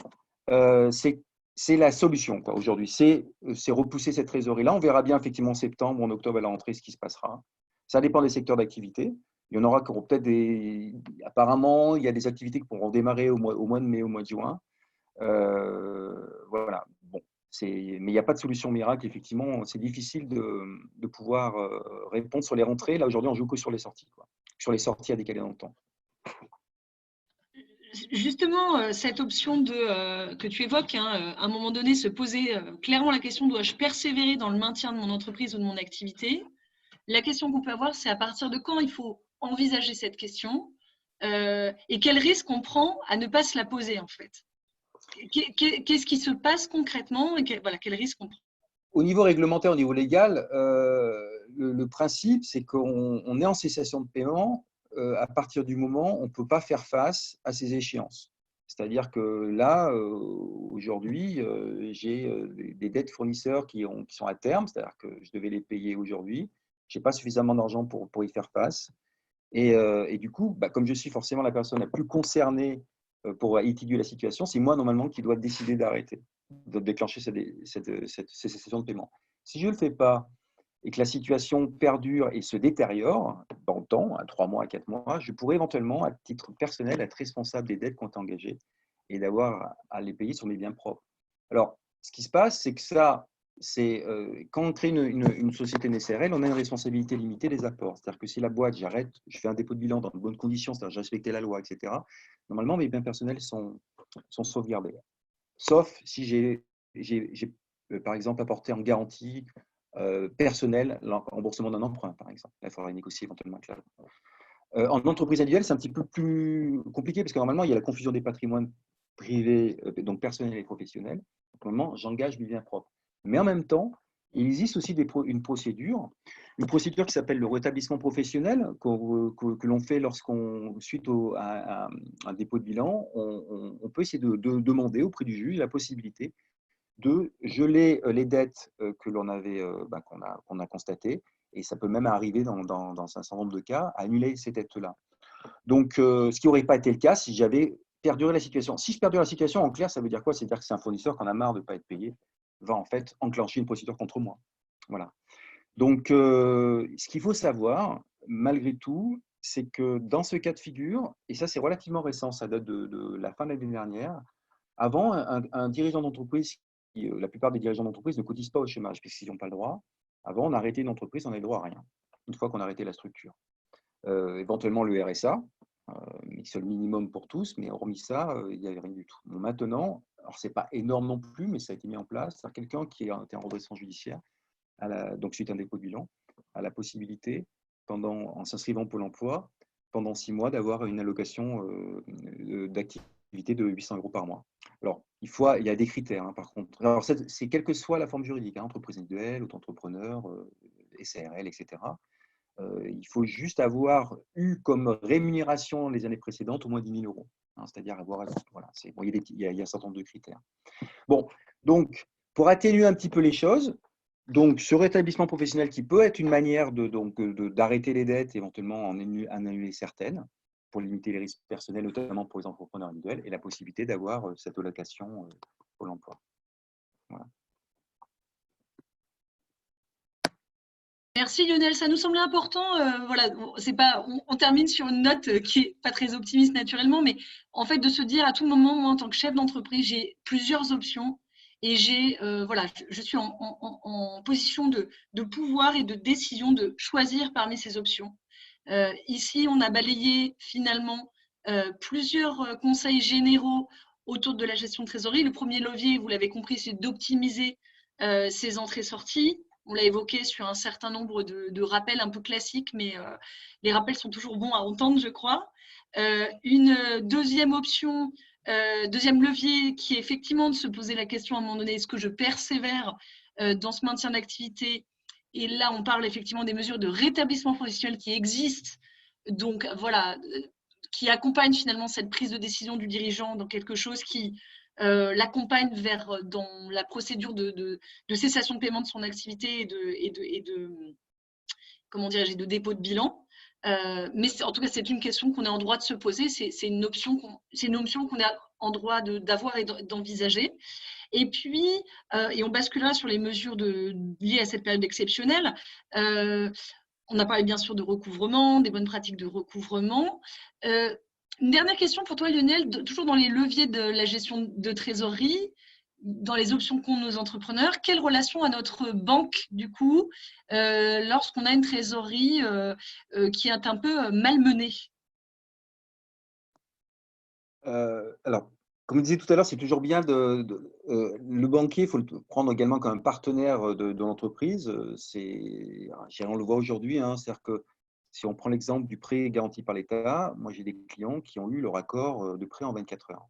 C: c'est la solution aujourd'hui. C'est repousser cette trésorerie-là. On verra bien effectivement en septembre ou en octobre à la rentrée ce qui se passera. Ça dépend des secteurs d'activité. Il y en aura qui auront peut-être apparemment, il y a des activités qui pourront démarrer au mois de mai, au mois de juin. Voilà. Bon, mais il n'y a pas de solution miracle. Effectivement, c'est difficile de pouvoir répondre sur les rentrées. Là, aujourd'hui, on joue que sur les sorties, sur les sorties à décaler dans le temps.
A: Justement, cette option que tu évoques, à un moment donné, se poser clairement la question, dois-je persévérer dans le maintien de mon entreprise ou de mon activité? La question qu'on peut avoir, c'est à partir de quand il faut envisager cette question et quel risque on prend à ne pas se la poser en fait. Qu'est-ce qui se passe concrètement et quel risque on prend?
C: Au niveau réglementaire, au niveau légal, le principe, c'est qu'on est en cessation de paiement à partir du moment où on ne peut pas faire face à ces échéances. C'est-à-dire que là, aujourd'hui, j'ai des dettes fournisseurs qui sont à terme, c'est-à-dire que je devais les payer aujourd'hui. Je n'ai pas suffisamment d'argent pour y faire face. Et du coup, comme je suis forcément la personne la plus concernée pour étudier la situation, c'est moi normalement qui dois décider d'arrêter, de déclencher cette cessation de paiement. Si je ne le fais pas et que la situation perdure et se détériore dans le temps, à 3 mois, à 4 mois, je pourrais éventuellement, à titre personnel, être responsable des dettes qui ont été engagées et d'avoir à les payer sur mes biens propres. Alors, ce qui se passe, c'est que ça, quand on crée une société SRL, on a une responsabilité limitée des apports. C'est-à-dire que si la boîte, j'arrête, je fais un dépôt de bilan dans de bonnes conditions, c'est-à-dire j'ai respecté la loi, etc., normalement, mes biens personnels sont sauvegardés. Sauf si j'ai par exemple, apporté en garantie personnelle le remboursement d'un emprunt, par exemple. Là, il faudra négocier éventuellement avec la en entreprise individuelle, c'est un petit peu plus compliqué parce que normalement, il y a la confusion des patrimoines privés, donc personnels et professionnels. Normalement, j'engage mes biens propres. Mais en même temps, il existe aussi une procédure qui s'appelle le rétablissement professionnel que l'on fait suite à un dépôt de bilan. On peut essayer de demander auprès du juge la possibilité de geler les dettes que l'on avait, qu'on a constatées, et ça peut même arriver dans un certain nombre de cas, à annuler ces dettes-là. Donc, ce qui n'aurait pas été le cas si j'avais perduré la situation. Si je perdure la situation, en clair, ça veut dire quoi? C'est-à-dire que c'est un fournisseur qui en a marre de ne pas être payé, va en fait enclencher une procédure contre moi. Voilà. Donc, ce qu'il faut savoir, malgré tout, c'est que dans ce cas de figure, et ça c'est relativement récent, ça date de la fin de l'année dernière, avant, un dirigeant d'entreprise, la plupart des dirigeants d'entreprise ne cotisent pas au chômage puisqu'ils n'ont pas le droit. Avant, on arrêtait une entreprise, on n'avait le droit à rien, une fois qu'on arrêtait la structure. Éventuellement le RSA, mais c'est le minimum pour tous, mais hormis ça, il n'y avait rien du tout. Bon, maintenant, alors ce n'est pas énorme non plus, mais ça a été mis en place. C'est quelqu'un qui a été en redressement judiciaire, donc suite à un dépôt de bilan, a la possibilité, en s'inscrivant au Pôle emploi, pendant 6 mois, d'avoir une allocation d'activité de 800 € par mois. Alors, il y a des critères, par contre. Alors, c'est quelle que soit la forme juridique, entreprise individuelle, auto-entrepreneur, SARL, etc. Il faut juste avoir eu comme rémunération les années précédentes au moins 10 000 €. C'est-à-dire avoir, voilà, il y a un certain nombre de critères. Bon, donc, pour atténuer un petit peu les choses, donc ce rétablissement professionnel qui peut être une manière d'arrêter les dettes, éventuellement en annuler certaines, pour limiter les risques personnels, notamment pour les entrepreneurs individuels, et la possibilité d'avoir cette allocation Pôle emploi. Voilà.
A: Merci Lionel, ça nous semblait important. Voilà, c'est pas, on termine sur une note qui est pas très optimiste naturellement, mais en fait de se dire à tout moment, moi en tant que chef d'entreprise, j'ai plusieurs options et voilà, je suis en position de pouvoir et de décision de choisir parmi ces options. Ici, on a balayé finalement plusieurs conseils généraux autour de la gestion de trésorerie. Le premier levier, vous l'avez compris, c'est d'optimiser ses entrées-sorties. On l'a évoqué sur un certain nombre de rappels un peu classiques, mais les rappels sont toujours bons à entendre, je crois. Une deuxième option, deuxième levier, qui est effectivement de se poser la question à un moment donné, est-ce que je persévère dans ce maintien d'activité? Et là, on parle effectivement des mesures de rétablissement professionnel qui existent. Donc voilà, qui accompagnent finalement cette prise de décision du dirigeant dans quelque chose qui l'accompagne vers dans la procédure de cessation de paiement de son activité et de comment dirais-je, de dépôt de bilan. Mais en tout cas, c'est une question qu'on est en droit de se poser. C'est une option qu'on est en droit d'avoir et d'envisager. Et puis, et on basculera sur les mesures liées à cette période exceptionnelle. On a parlé bien sûr de recouvrement, des bonnes pratiques de recouvrement. Une dernière question pour toi, Lionel, toujours dans les leviers de la gestion de trésorerie, dans les options qu'ont nos entrepreneurs, quelle relation à notre banque, du coup, lorsqu'on a une trésorerie qui est un peu malmenée?
C: Alors, comme je disais tout à l'heure, c'est toujours bien le banquier, il faut le prendre également comme un partenaire de l'entreprise. On le voit aujourd'hui, hein, c'est-à-dire que si on prend l'exemple du prêt garanti par l'État, moi j'ai des clients qui ont eu leur accord de prêt en 24 heures.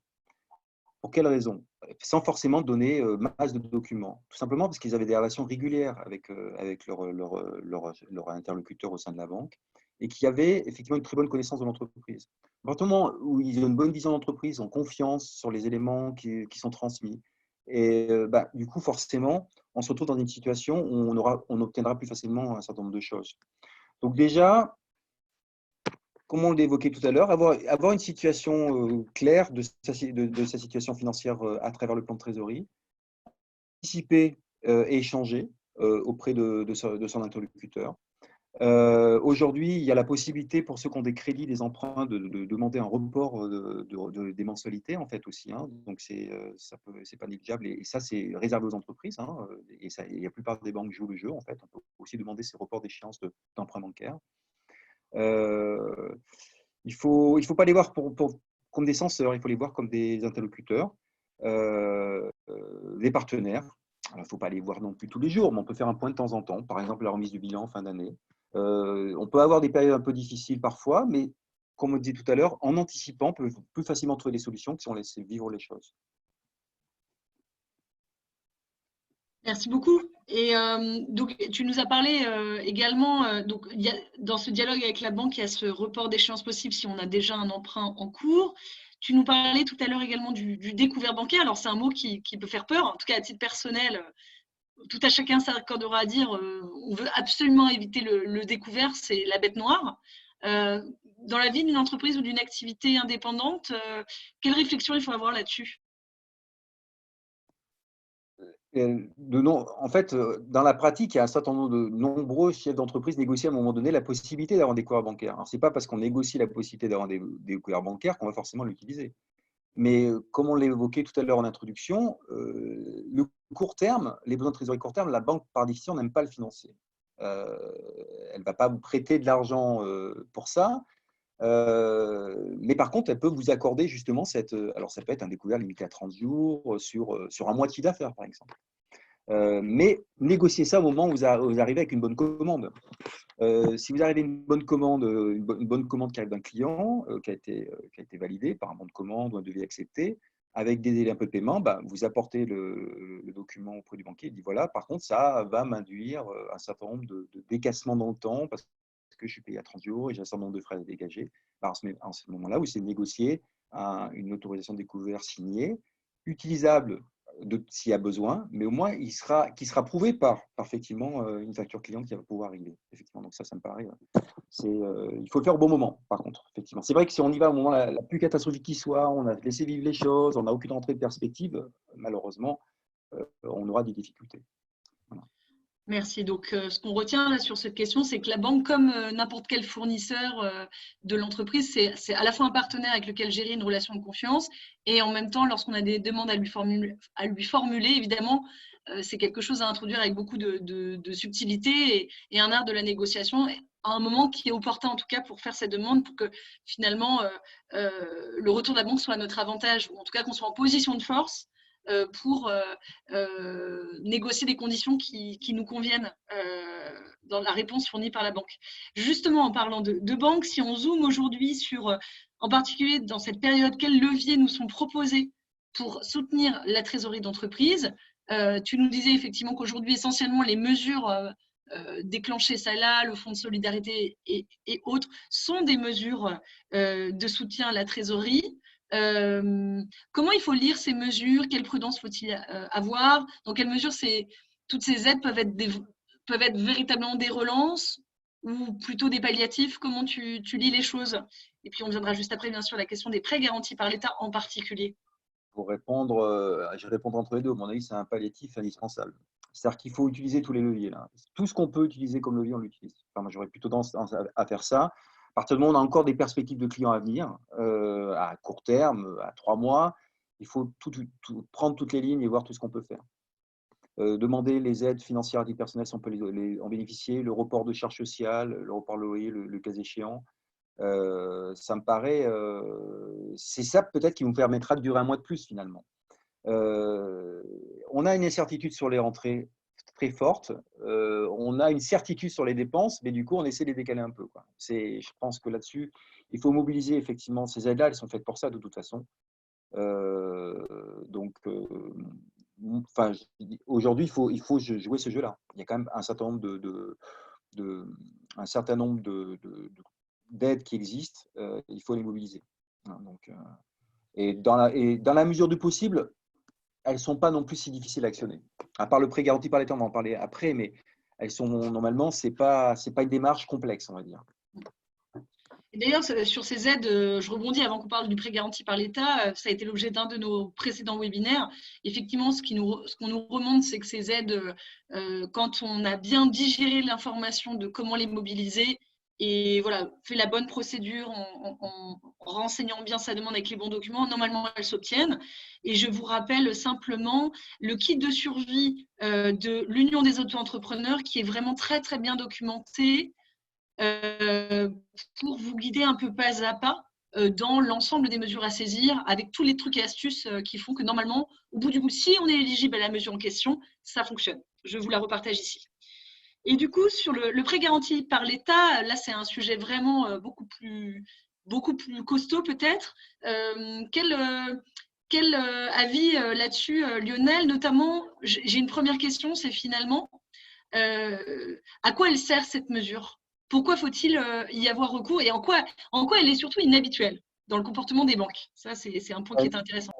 C: Pour quelle raison? Sans forcément donner masse de documents. Tout simplement parce qu'ils avaient des relations régulières avec leur interlocuteur au sein de la banque et qui avaient effectivement une très bonne connaissance de l'entreprise. À partir du moment où ils ont une bonne vision d'entreprise, ont confiance sur les éléments qui sont transmis, et du coup, forcément, on se retrouve dans une situation où on obtiendra plus facilement un certain nombre de choses. Donc déjà, comme on l'évoquait tout à l'heure, avoir une situation claire de sa situation financière à travers le plan de trésorerie, anticiper et échanger auprès de son interlocuteur. Aujourd'hui, il y a la possibilité pour ceux qui ont des crédits, des emprunts, de demander un report des mensualités en fait aussi. Hein. Donc c'est pas négligeable et ça c'est réservé aux entreprises. Hein, et la plupart des banques jouent le jeu en fait. On peut aussi demander ces reports d'échéance d'emprunt bancaire. Il faut pas les voir comme des censeurs, il faut les voir comme des interlocuteurs, des partenaires. Il ne faut pas les voir non plus tous les jours, mais on peut faire un point de temps en temps, par exemple la remise du bilan en fin d'année. On peut avoir des périodes un peu difficiles parfois, mais comme on disait tout à l'heure, en anticipant, on peut plus facilement trouver des solutions si on laisse vivre les choses.
A: Merci beaucoup. Et donc, tu nous as parlé également, donc, dans ce dialogue avec la banque, il y a ce report d'échéance possible si on a déjà un emprunt en cours. Tu nous parlais tout à l'heure également du découvert bancaire. Alors, c'est un mot qui peut faire peur, en tout cas à titre personnel. Tout à chacun s'accordera à dire on veut absolument éviter le découvert, c'est la bête noire. Dans la vie d'une entreprise ou d'une activité indépendante, quelle réflexion il faut avoir là-dessus?
C: En fait, dans la pratique, il y a un certain nombre de nombreux chefs d'entreprise négocient à un moment donné la possibilité d'avoir des couverts bancaires. Alors, ce n'est pas parce qu'on négocie la possibilité d'avoir des couverts bancaires qu'on va forcément l'utiliser. Mais comme on l'a évoqué tout à l'heure en introduction, le court terme, les besoins de trésorerie court terme, la banque, par définition, n'aime pas le financier. Elle ne va pas vous prêter de l'argent pour ça. Mais par contre, elle peut vous accorder justement alors ça peut être un découvert limité à 30 jours sur un mois de chiffre d'affaires, par exemple. Mais négociez ça au moment où vous arrivez avec une bonne commande. Si vous arrivez à une bonne commande qui arrive d'un client, qui a été validée par un bon de commande ou un devis accepté, avec des délais un peu de paiement, vous apportez le document auprès du banquier et dit voilà, par contre, ça va m'induire un certain nombre de décassements dans le temps parce que je suis payé à 30 jours et j'ai un certain nombre de frais à dégager. En ce moment-là, où c'est négocié une autorisation de découvert signée, utilisable s'il y a besoin, mais au moins qui sera prouvé par effectivement une facture client qui va pouvoir arriver. Effectivement, donc ça me paraît. Il faut le faire au bon moment, par contre. Effectivement, c'est vrai que si on y va au moment la plus catastrophique qui soit, on a laissé vivre les choses, on n'a aucune entrée de perspective, malheureusement, on aura des difficultés. Voilà.
A: Merci. Donc, ce qu'on retient là sur cette question, c'est que la banque, comme n'importe quel fournisseur de l'entreprise, c'est à la fois un partenaire avec lequel gérer une relation de confiance et en même temps, lorsqu'on a des demandes à lui formuler, évidemment, c'est quelque chose à introduire avec beaucoup de subtilité et un art de la négociation à un moment qui est opportun en tout cas pour faire cette demande pour que finalement le retour de la banque soit à notre avantage ou en tout cas qu'on soit en position de force pour négocier des conditions qui nous conviennent dans la réponse fournie par la banque. Justement, en parlant de banque, si on zoome aujourd'hui sur, en particulier dans cette période, quels leviers nous sont proposés pour soutenir la trésorerie d'entreprise, tu nous disais effectivement qu'aujourd'hui, essentiellement, les mesures déclenchées, ça là, le fonds de solidarité et autres, sont des mesures de soutien à la trésorerie. Comment il faut lire ces mesures? Quelle prudence faut-il avoir? Dans quelle mesure toutes ces aides peuvent être véritablement des relances ou plutôt des palliatifs? Comment tu lis les choses? Et puis on viendra juste après, bien sûr, la question des prêts garantis par l'État en particulier.
C: Pour répondre, je vais répondre entre les deux. À mon avis, c'est un palliatif indispensable. C'est-à-dire qu'il faut utiliser tous les leviers. Là. Tout ce qu'on peut utiliser comme levier, on l'utilise. Enfin, moi, j'aurais plutôt tendance à faire ça. À partir du moment où on a encore des perspectives de clients à venir, à court terme, à 3 mois, il faut prendre toutes les lignes et voir tout ce qu'on peut faire. Demander les aides financières antipersonnelles si on peut en bénéficier, le report de charges sociales, le report de loyer, le cas échéant. Ça me paraît, c'est ça peut-être qui nous permettra de durer un mois de plus finalement. On a une incertitude sur les rentrées très forte, on a une certitude sur les dépenses, mais du coup on essaie de les décaler un peu, quoi. Je pense que là-dessus, il faut mobiliser effectivement ces aides-là, elles sont faites pour ça de toute façon. Donc, enfin, aujourd'hui, il faut jouer ce jeu-là. Il y a quand même un certain nombre d'aides qui existent, il faut les mobiliser. Donc, et dans la mesure du possible, elles ne sont pas non plus si difficiles à actionner. À part le prêt garanti par l'État, on va en parler après, mais elles sont normalement, ce n'est pas une démarche complexe, on va dire.
A: Et d'ailleurs, sur ces aides, je rebondis avant qu'on parle du prêt garanti par l'État, ça a été l'objet d'un de nos précédents webinaires. Effectivement, ce qu'on nous remonte, c'est que ces aides, quand on a bien digéré l'information de comment les mobiliser et voilà, fait la bonne procédure en renseignant bien sa demande avec les bons documents, normalement, elles s'obtiennent. Et je vous rappelle simplement le kit de survie de l'Union des auto-entrepreneurs qui est vraiment très, très bien documenté, pour vous guider un peu pas à pas dans l'ensemble des mesures à saisir, avec tous les trucs et astuces qui font que normalement, au bout du bout, si on est éligible à la mesure en question, ça fonctionne. Je vous la repartage ici. Et du coup, sur le prêt garanti par l'État, là, c'est un sujet vraiment beaucoup plus costaud peut-être. Quel avis là-dessus, Lionel? Notamment, j'ai une première question, c'est finalement, à quoi elle sert cette mesure? Pourquoi faut-il y avoir recours et en quoi elle est surtout inhabituelle dans le comportement des banques? Ça, c'est un point qui est intéressant.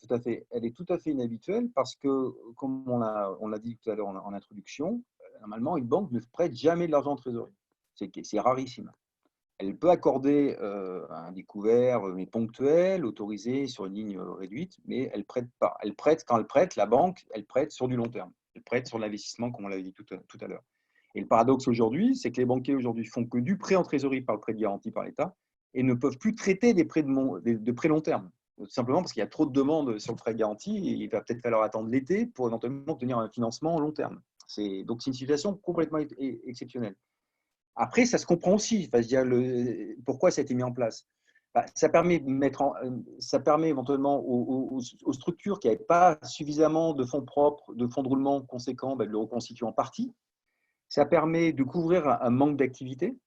C: Tout à fait. Elle est tout à fait inhabituelle parce que, comme on l'a dit tout à l'heure en introduction, normalement, une banque ne prête jamais de l'argent en trésorerie. C'est rarissime. Elle peut accorder un découvert, mais ponctuel, autorisé sur une ligne réduite, mais elle ne prête pas. Quand elle prête, la banque, elle prête sur du long terme. Elle prête sur l'investissement, comme on l'avait dit tout à l'heure. Et le paradoxe aujourd'hui, c'est que les banquiers aujourd'hui font que du prêt en trésorerie par le prêt garanti par l'État et ne peuvent plus traiter des prêts de prêt long terme. Tout simplement parce qu'il y a trop de demandes sur le prêt garanti et il va peut-être falloir attendre l'été pour éventuellement obtenir un financement long terme. Donc, c'est une situation complètement exceptionnelle. Après, ça se comprend aussi. Enfin, pourquoi ça a été mis en place? Ça permet éventuellement aux structures qui n'avaient pas suffisamment de fonds propres, de fonds de roulement conséquents, de le reconstituer en partie. Ça permet de couvrir un manque d'activité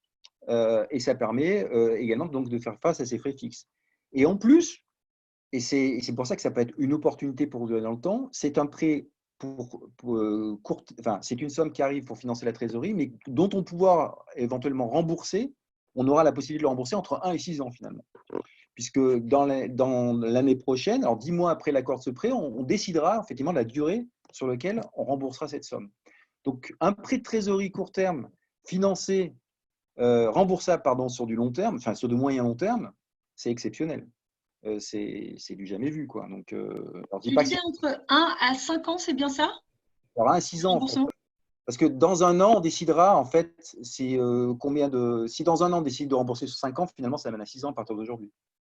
C: et ça permet également donc, de faire face à ces frais fixes. Et en plus, et c'est pour ça que ça peut être une opportunité pour durer dans le temps, c'est un prêt c'est une somme qui arrive pour financer la trésorerie, mais dont on pourra éventuellement rembourser, on aura la possibilité de le rembourser entre 1 et 6 ans finalement. Puisque dans l'année prochaine, alors 10 mois après l'accord de ce prêt, on décidera effectivement de la durée sur laquelle on remboursera cette somme. Donc, un prêt de trésorerie court terme financé, remboursable sur du long terme, enfin sur de moyen long terme, c'est exceptionnel. C'est du jamais vu, quoi. Donc,
A: tu disais entre 1 à 5 ans, c'est bien ça?
C: Alors, 1 à 6 ans. Parce que dans un an, on décidera, en fait, c'est combien de. Si dans un an, on décide de rembourser sur 5 ans, finalement, ça mène à 6 ans à partir d'aujourd'hui,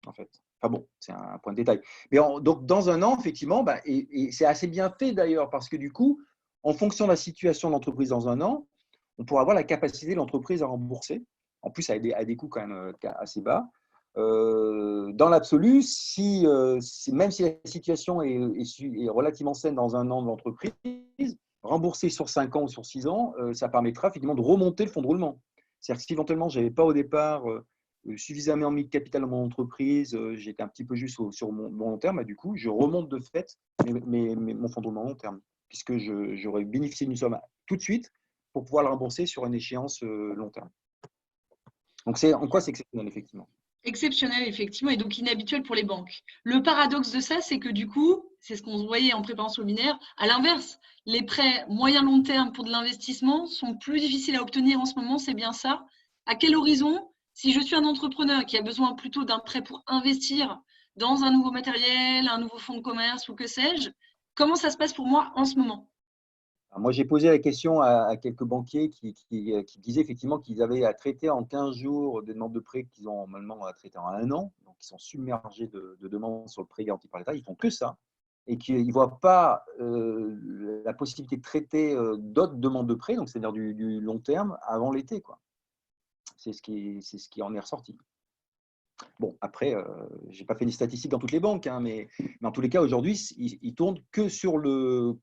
C: en fait. Enfin bon, c'est un point de détail. Mais donc, dans un an, effectivement, et c'est assez bien fait d'ailleurs, parce que du coup, en fonction de la situation de l'entreprise dans un an, on pourra avoir la capacité de l'entreprise à rembourser, en plus à des coûts quand même assez bas. Dans l'absolu, même si la situation est relativement saine dans un an de l'entreprise, rembourser sur 5 ans ou sur 6 ans, ça permettra finalement de remonter le fonds de roulement. C'est-à-dire que si éventuellement je n'avais pas au départ suffisamment mis de capital dans mon entreprise, j'étais un petit peu juste sur mon long terme, du coup, je remonte de fait mon fonds de roulement long terme, puisque j'aurais bénéficié d'une somme tout de suite pour pouvoir le rembourser sur une échéance long terme. Donc, en quoi c'est exceptionnel, effectivement.
A: Exceptionnel, effectivement, et donc inhabituel pour les banques. Le paradoxe de ça, c'est que du coup, c'est ce qu'on voyait en préparant ce webinaire, à l'inverse, les prêts moyen-long terme pour de l'investissement sont plus difficiles à obtenir en ce moment, c'est bien ça. À quel horizon, si je suis un entrepreneur qui a besoin plutôt d'un prêt pour investir dans un nouveau matériel, un nouveau fonds de commerce ou que sais-je, comment ça se passe pour moi en ce moment?
C: Alors moi, j'ai posé la question à quelques banquiers qui disaient effectivement qu'ils avaient à traiter en 15 jours des demandes de prêt qu'ils ont normalement à traiter en 1 an. Donc, ils sont submergés de demandes sur le prêt garanti par l'État. Ils font que ça et qu'ils ne voient pas la possibilité de traiter d'autres demandes de prêt, donc c'est-à-dire du long terme, avant l'été, quoi. C'est ce qui en est ressorti. Bon, après, je n'ai pas fait les statistiques dans toutes les banques, hein, mais dans tous les cas, aujourd'hui, ils tournent que sur le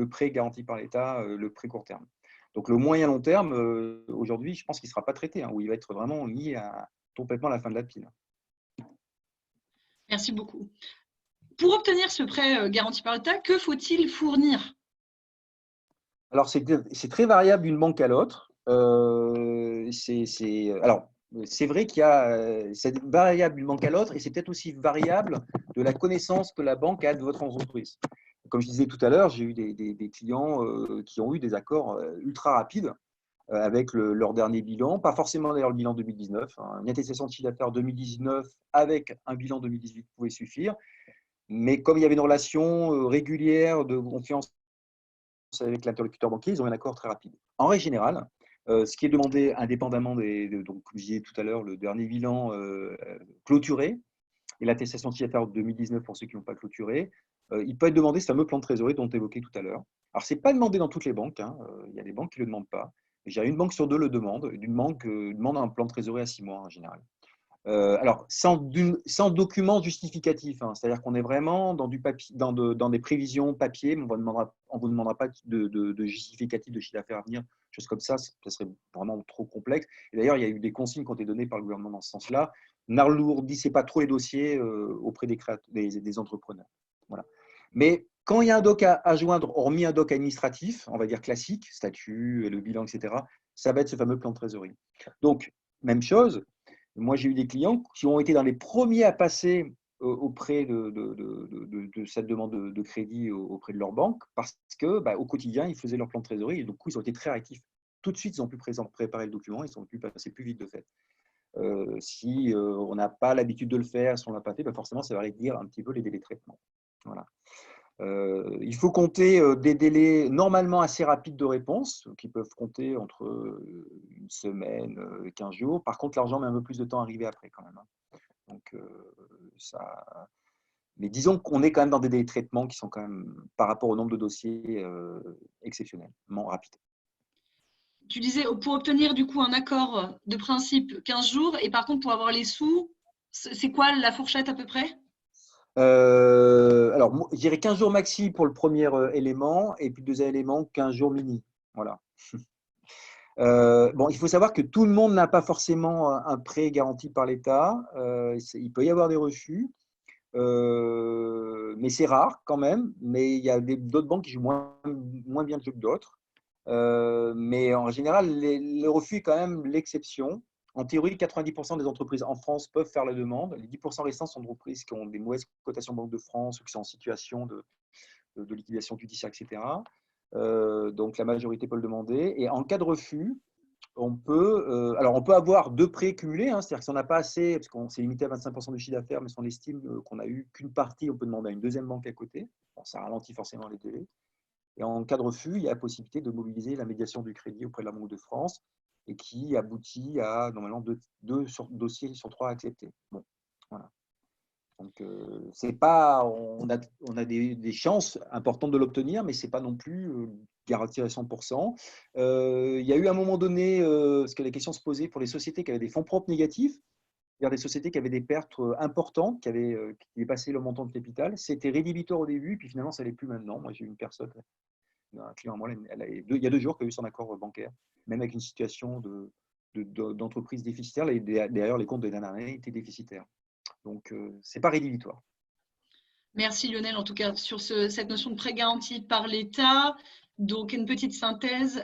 C: prêt garanti par l'État, le prêt court terme. Donc, le moyen long terme, aujourd'hui, je pense qu'il ne sera pas traité, hein, où il va être vraiment mis complètement à la fin de la pile.
A: Merci beaucoup. Pour obtenir ce prêt garanti par l'État, que faut-il fournir?
C: Alors, c'est très variable d'une banque à l'autre. Alors, c'est vrai qu'il y a c'est variable d'une banque à l'autre et c'est peut-être aussi variable de la connaissance que la banque a de votre entreprise. Comme je disais tout à l'heure, j'ai eu des clients qui ont eu des accords ultra rapides avec leur dernier bilan, pas forcément d'ailleurs le bilan 2019. Une attestation de chiffre d'affaires 2019 avec un bilan 2018 pouvait suffire. Mais comme il y avait une relation régulière de confiance avec l'interlocuteur banquier, ils ont un accord très rapide. En règle générale, ce qui est demandé indépendamment donc, comme je disais tout à l'heure, le dernier bilan clôturé et l'attestation de chiffre d'affaires 2019 pour ceux qui n'ont pas clôturé, il peut être demandé ce fameux plan de trésorerie dont on évoquait tout à l'heure. Alors, ce n'est pas demandé dans toutes les banques, hein, il y a des banques qui ne le demandent pas. J'ai une banque sur deux le demande, une banque demande un plan de trésorerie à 6 mois en général. Alors, sans document justificatif, hein, c'est-à-dire qu'on est vraiment dans, du papier, dans des prévisions papier, mais on ne vous demandera pas de justificatif de chiffre d'affaires à venir, choses comme ça serait vraiment trop complexe. Et d'ailleurs, il y a eu des consignes qui ont été données par le gouvernement dans ce sens-là. N'alourdissez pas trop les dossiers auprès des entrepreneurs. Voilà. Mais quand il y a un doc à joindre, hormis un doc administratif, on va dire classique, statut, le bilan, etc., ça va être ce fameux plan de trésorerie. Donc, même chose. Moi, j'ai eu des clients qui ont été dans les premiers à passer auprès de cette demande de crédit auprès de leur banque parce que, au quotidien, ils faisaient leur plan de trésorerie et du coup, ils ont été très réactifs. Tout de suite, ils ont pu préparer le document, ils ont pu passer plus vite de fait. Si on n'a pas l'habitude de le faire, si on ne l'a pas fait, forcément, ça va réduire un petit peu les délais de traitement. Voilà. Il faut compter des délais normalement assez rapides de réponse, qui peuvent compter entre une semaine et 15 jours. Par contre, l'argent met un peu plus de temps à arriver après quand même. Donc, mais disons qu'on est quand même dans des délais de traitement qui sont quand même, par rapport au nombre de dossiers, exceptionnellement rapides.
A: Tu disais, pour obtenir du coup un accord de principe 15 jours, et par contre, pour avoir les sous, c'est quoi la fourchette à peu près?
C: Alors, je dirais 15 jours maxi pour le premier élément, et puis le deuxième élément, 15 jours mini. Voilà. Bon, il faut savoir que tout le monde n'a pas forcément un prêt garanti par l'État. Il peut y avoir des refus, mais c'est rare quand même. Mais il y a d'autres banques qui jouent moins bien le jeu que d'autres. Mais en général, le refus est quand même l'exception. En théorie, 90% des entreprises en France peuvent faire la demande. Les 10% restants sont d'entreprises qui ont des mauvaises cotations Banque de France ou qui sont en situation de liquidation judiciaire, etc. Donc, la majorité peut le demander. Et en cas de refus, on peut avoir deux prêts cumulés. Hein, c'est-à-dire que si on n'a pas assez, parce qu'on s'est limité à 25% du chiffre d'affaires, mais si on estime qu'on n'a eu qu'une partie, on peut demander à une deuxième banque à côté. Bon, ça ralentit forcément les délais. Et en cas de refus, il y a la possibilité de mobiliser la médiation du crédit auprès de la Banque de France et qui aboutit à normalement deux dossiers sur 3 acceptés. Bon, voilà. Donc, c'est pas, on a des chances importantes de l'obtenir, mais ce n'est pas non plus garanti à 100%. Il y a eu un moment donné, parce que la question se posait pour les sociétés qui avaient des fonds propres négatifs, vers des sociétés qui avaient des pertes importantes, qui dépassaient le montant de capital. C'était rédhibitoire au début, puis finalement, ça ne l'est plus maintenant. Moi, j'ai eu une personne, un client à moi, il y a 2 jours, qui a eu son accord bancaire, même avec une situation d'entreprise déficitaire. D'ailleurs, les comptes de dernière année étaient déficitaires. Donc, ce n'est pas rédhibitoire.
A: Merci Lionel, en tout cas, sur cette notion de prêt garanti par l'État. Donc, une petite synthèse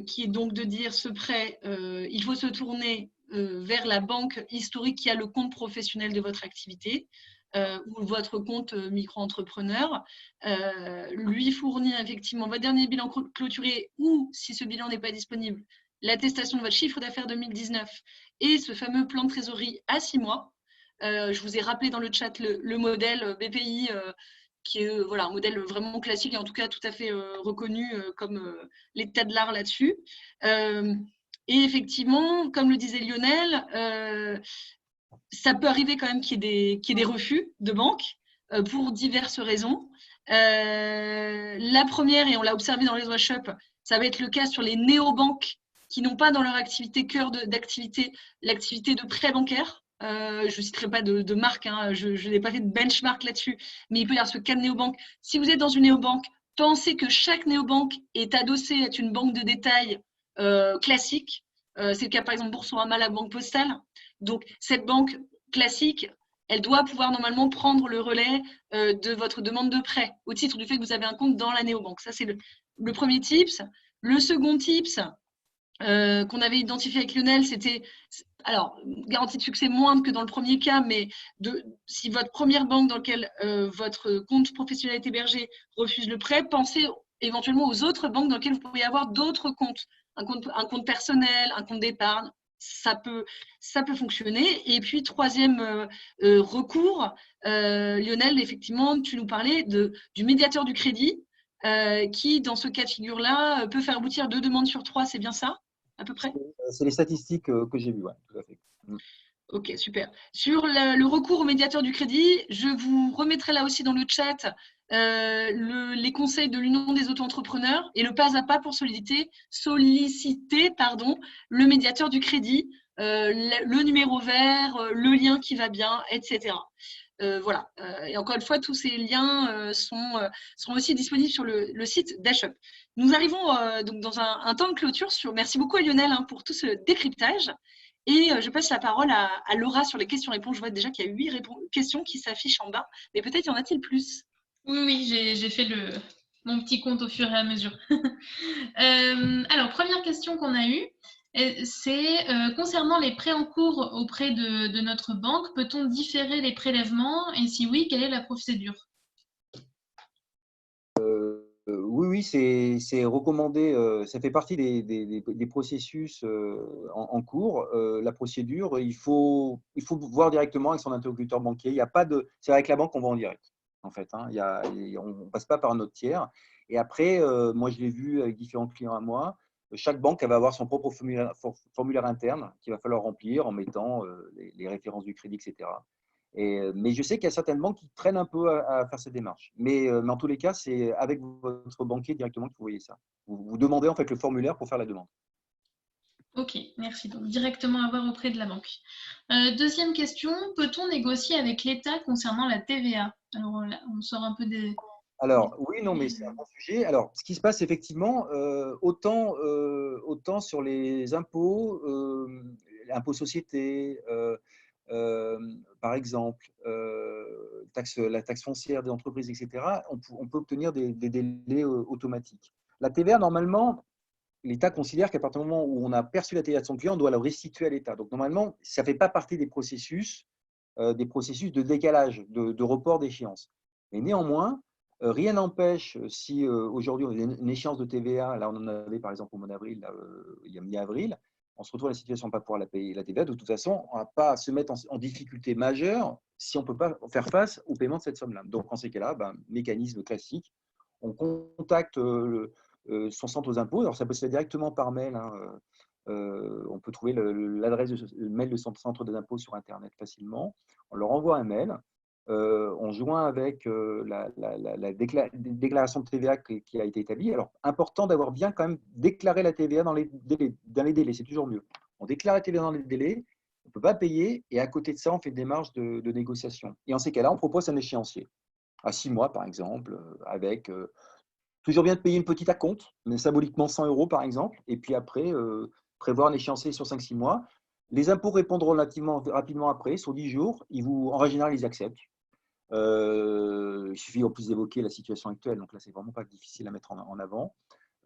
A: qui est donc de dire ce prêt, il faut se tourner vers la banque historique qui a le compte professionnel de votre activité ou votre compte micro-entrepreneur. Lui fournir effectivement votre dernier bilan clôturé ou, si ce bilan n'est pas disponible, l'attestation de votre chiffre d'affaires 2019 et ce fameux plan de trésorerie à 6 mois. Je vous ai rappelé dans le chat le modèle BPI qui est voilà, un modèle vraiment classique et en tout cas tout à fait reconnu comme l'état de l'art là-dessus. Et effectivement, comme le disait Lionel, ça peut arriver quand même qu'il y ait des refus de banque pour diverses raisons. La première, et on l'a observé dans les workshops, ça va être le cas sur les néobanques qui n'ont pas dans leur activité cœur d'activité l'activité de prêt bancaire. Je ne citerai pas de marque, hein, je n'ai pas fait de benchmark là-dessus, mais il peut y avoir ce cas de néobanque. Si vous êtes dans une néobanque, pensez que chaque néobanque est adossée à une banque de détail classique. C'est le cas par exemple Boursorama, la banque postale. Donc cette banque classique, elle doit pouvoir normalement prendre le relais de votre demande de prêt au titre du fait que vous avez un compte dans la néobanque. Ça, c'est le premier tips. Le second tips qu'on avait identifié avec Lionel, c'était, alors, garantie de succès moindre que dans le premier cas, mais si votre première banque dans laquelle votre compte professionnel est hébergé refuse le prêt, pensez éventuellement aux autres banques dans lesquelles vous pourriez avoir d'autres comptes, un compte personnel, un compte d'épargne. Ça peut fonctionner. Et puis, troisième recours, Lionel, effectivement, tu nous parlais du médiateur du crédit qui, dans ce cas de figure-là, peut faire aboutir 2 demandes sur 3, c'est bien ça, à peu près?
C: C'est les statistiques que j'ai vues, ouais, tout à fait.
A: Ok, super. Sur le recours au médiateur du crédit, je vous remettrai là aussi dans le chat les conseils de l'Union des auto-entrepreneurs et le pas à pas pour solliciter le médiateur du crédit, le numéro vert, le lien qui va bien, etc. Voilà. Et encore une fois, tous ces liens seront aussi disponibles sur le site d'Ashop. Nous arrivons donc dans un temps de clôture. Merci beaucoup à Lionel pour tout ce décryptage. Et je passe la parole à Laura sur les questions-réponses. Je vois déjà qu'il y a 8 questions qui s'affichent en bas, mais peut-être y en a-t-il plus?
B: Oui, j'ai fait mon petit compte au fur et à mesure. Alors, première question qu'on a eue, c'est concernant les prêts en cours auprès de notre banque, peut-on différer les prélèvements et si oui, quelle est la procédure?
C: Oui, c'est recommandé, ça fait partie des processus en cours. La procédure, il faut voir directement avec son interlocuteur banquier. Il y a pas de, c'est avec la banque qu'on va en direct, en fait. Hein. On ne passe pas par un autre tiers. Et après, moi, je l'ai vu avec différents clients à moi. Chaque banque elle va avoir son propre formulaire interne qu'il va falloir remplir en mettant les références du crédit, etc. Mais je sais qu'il y a certaines banques qui traînent un peu à faire cette démarche. Mais en tous les cas, c'est avec votre banquier directement que vous voyez ça. Vous demandez en fait le formulaire pour faire la demande.
B: Ok, merci. Donc directement à voir auprès de la banque. Deuxième question, peut-on négocier avec l'État concernant la TVA? Alors là, on sort un peu des…
C: Alors, oui, non, mais c'est un bon sujet. Alors, ce qui se passe effectivement, autant sur les impôts, impôts sociétés, par exemple, la taxe foncière des entreprises, etc., on peut obtenir des délais automatiques. La TVA, normalement, l'État considère qu'à partir du moment où on a perçu la TVA de son client, on doit la restituer à l'État. Donc, normalement, ça ne fait pas partie des processus de décalage, de report d'échéance. Mais néanmoins, rien n'empêche, si aujourd'hui on a une échéance de TVA, là on en avait par exemple au mois d'avril, il y a mi-avril, on se retrouve dans la situation de ne pas pouvoir la payer la TVA, de toute façon, on ne va pas se mettre en difficulté majeure si on ne peut pas faire face au paiement de cette somme-là. Donc en ces cas-là, mécanisme classique, on contacte son centre aux impôts. Alors, ça peut se faire directement par mail, hein. On peut trouver l'adresse le mail de son centre des impôts sur Internet facilement. On leur envoie un mail. On joint avec la déclaration de TVA qui a été établie. Alors, important d'avoir bien quand même déclaré la TVA dans les délais, c'est toujours mieux. On déclare la TVA dans les délais, on ne peut pas payer, et à côté de ça, on fait des démarches de négociation. Et en ces cas-là, on propose un échéancier, à 6 mois par exemple, avec toujours bien de payer une petite acompte, mais symboliquement 100 € par exemple, et puis après, prévoir un échéancier sur 5-6 mois. Les impôts répondront relativement rapidement après, sur 10 jours. En règle générale, ils acceptent. Il suffit en plus d'évoquer la situation actuelle, donc là, c'est vraiment pas difficile à mettre en avant.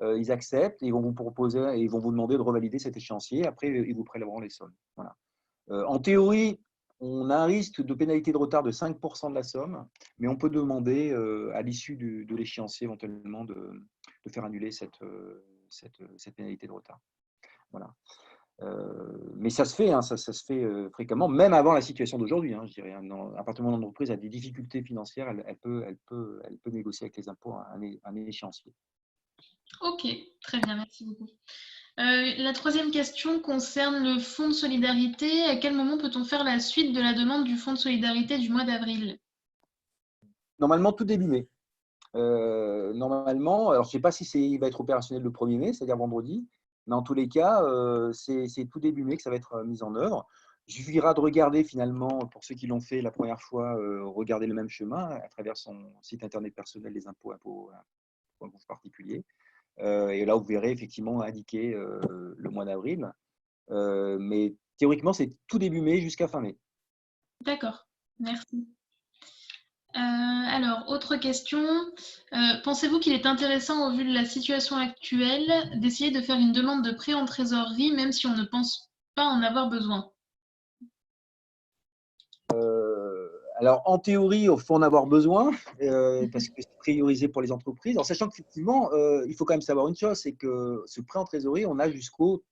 C: Ils acceptent et ils vont vous proposer et ils vont vous demander de revalider cet échéancier. Après, ils vous prélèveront les sommes. Voilà. En théorie, on a un risque de pénalité de retard de 5% de la somme, mais on peut demander à l'issue de l'échéancier éventuellement de faire annuler cette pénalité de retard. Voilà. Mais ça se fait, hein, ça se fait fréquemment, même avant la situation d'aujourd'hui. Hein, je dirais, à partir du moment où l'entreprise a des difficultés financières, elle peut négocier avec les impôts un échéancier.
B: Ok, très bien, merci beaucoup. La troisième question concerne le fonds de solidarité. À quel moment peut-on faire la suite de la demande du fonds de solidarité du mois d'avril?
C: Normalement, tout début mai. Normalement, alors je ne sais pas si il va être opérationnel le 1er mai, c'est-à-dire vendredi, mais en tous les cas, c'est tout début mai que ça va être mis en œuvre. Il suffira de regarder finalement, pour ceux qui l'ont fait la première fois, regarder le même chemin à travers son site internet personnel des impôts particuliers. Et là, vous verrez effectivement indiqué le mois d'avril. Mais théoriquement, c'est tout début mai jusqu'à fin mai.
B: D'accord, merci. Alors, autre question. Pensez-vous qu'il est intéressant, au vu de la situation actuelle, d'essayer de faire une demande de prêt en trésorerie, même si on ne pense pas en avoir besoin?
C: Alors, en théorie, il faut en avoir besoin, parce que c'est priorisé pour les entreprises. En sachant qu'effectivement, il faut quand même savoir une chose, c'est que ce prêt en trésorerie, on a jusqu'au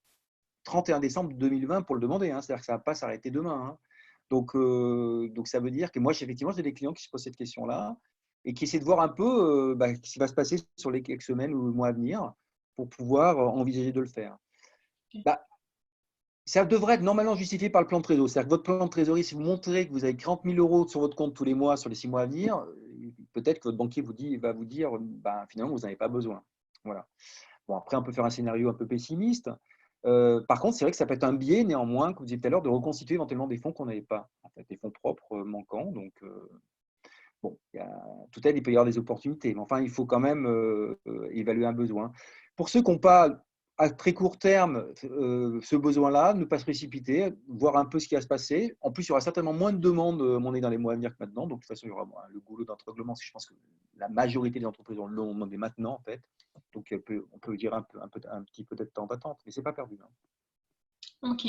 C: 31 décembre 2020 pour le demander. Hein. C'est-à-dire que ça ne va pas s'arrêter demain. Hein. Donc, ça veut dire que moi, effectivement, j'ai des clients qui se posent cette question-là et qui essaient de voir un peu ce qui va se passer sur les quelques semaines ou le mois à venir pour pouvoir envisager de le faire. Ça devrait être normalement justifié par le plan de trésorerie. C'est-à-dire que votre plan de trésorerie, si vous montrez que vous avez 40 000 € sur votre compte tous les mois, sur les 6 mois à venir, peut-être que votre banquier va vous dire finalement, vous n'en avez pas besoin. Voilà. Bon, après, on peut faire un scénario un peu pessimiste. Par contre, c'est vrai que ça peut être un biais, néanmoins, comme vous disiez tout à l'heure, de reconstituer éventuellement des fonds qu'on n'avait pas, en fait, des fonds propres manquants. Donc, bon, il peut y avoir des opportunités, mais enfin, il faut quand même évaluer un besoin. Pour ceux qui n'ont pas à très court terme ce besoin-là, ne pas se précipiter, voir un peu ce qui va se passer. En plus, il y aura certainement moins de demandes dans les mois à venir que maintenant. Donc, de toute façon, il y aura le goulot d'entrèglement. Je pense que la majorité des entreprises ont le demandé maintenant, en fait. Donc, on peut dire un petit peu de temps d'attente, mais ce n'est pas perdu. Hein.
B: Ok.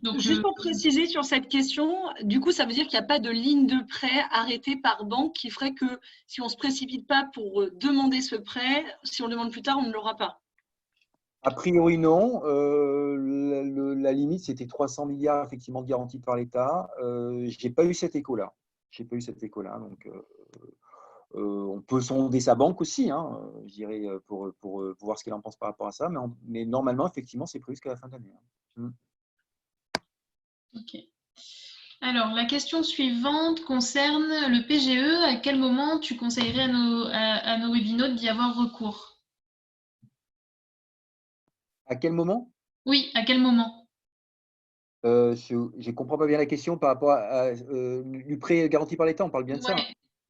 B: Donc,
A: juste pour préciser sur cette question, du coup, ça veut dire qu'il n'y a pas de ligne de prêt arrêtée par banque qui ferait que si on ne se précipite pas pour demander ce prêt, si on le demande plus tard, on ne l'aura pas.
C: A priori, non. La limite, c'était 300 milliards effectivement garantis par l'État. Je n'ai pas eu cet écho-là. Donc, on peut sonder sa banque aussi, hein, je dirais, pour voir ce qu'elle en pense par rapport à ça. Mais normalement, effectivement, c'est prévu jusqu'à la fin de l'année. Hein.
B: Ok. Alors, la question suivante concerne le PGE. À quel moment tu conseillerais à nos webinautes d'y avoir recours?
C: À quel moment?
B: Oui, à quel moment?
C: Je ne comprends pas bien la question par rapport du prêt garanti par l'État, on parle bien de ça.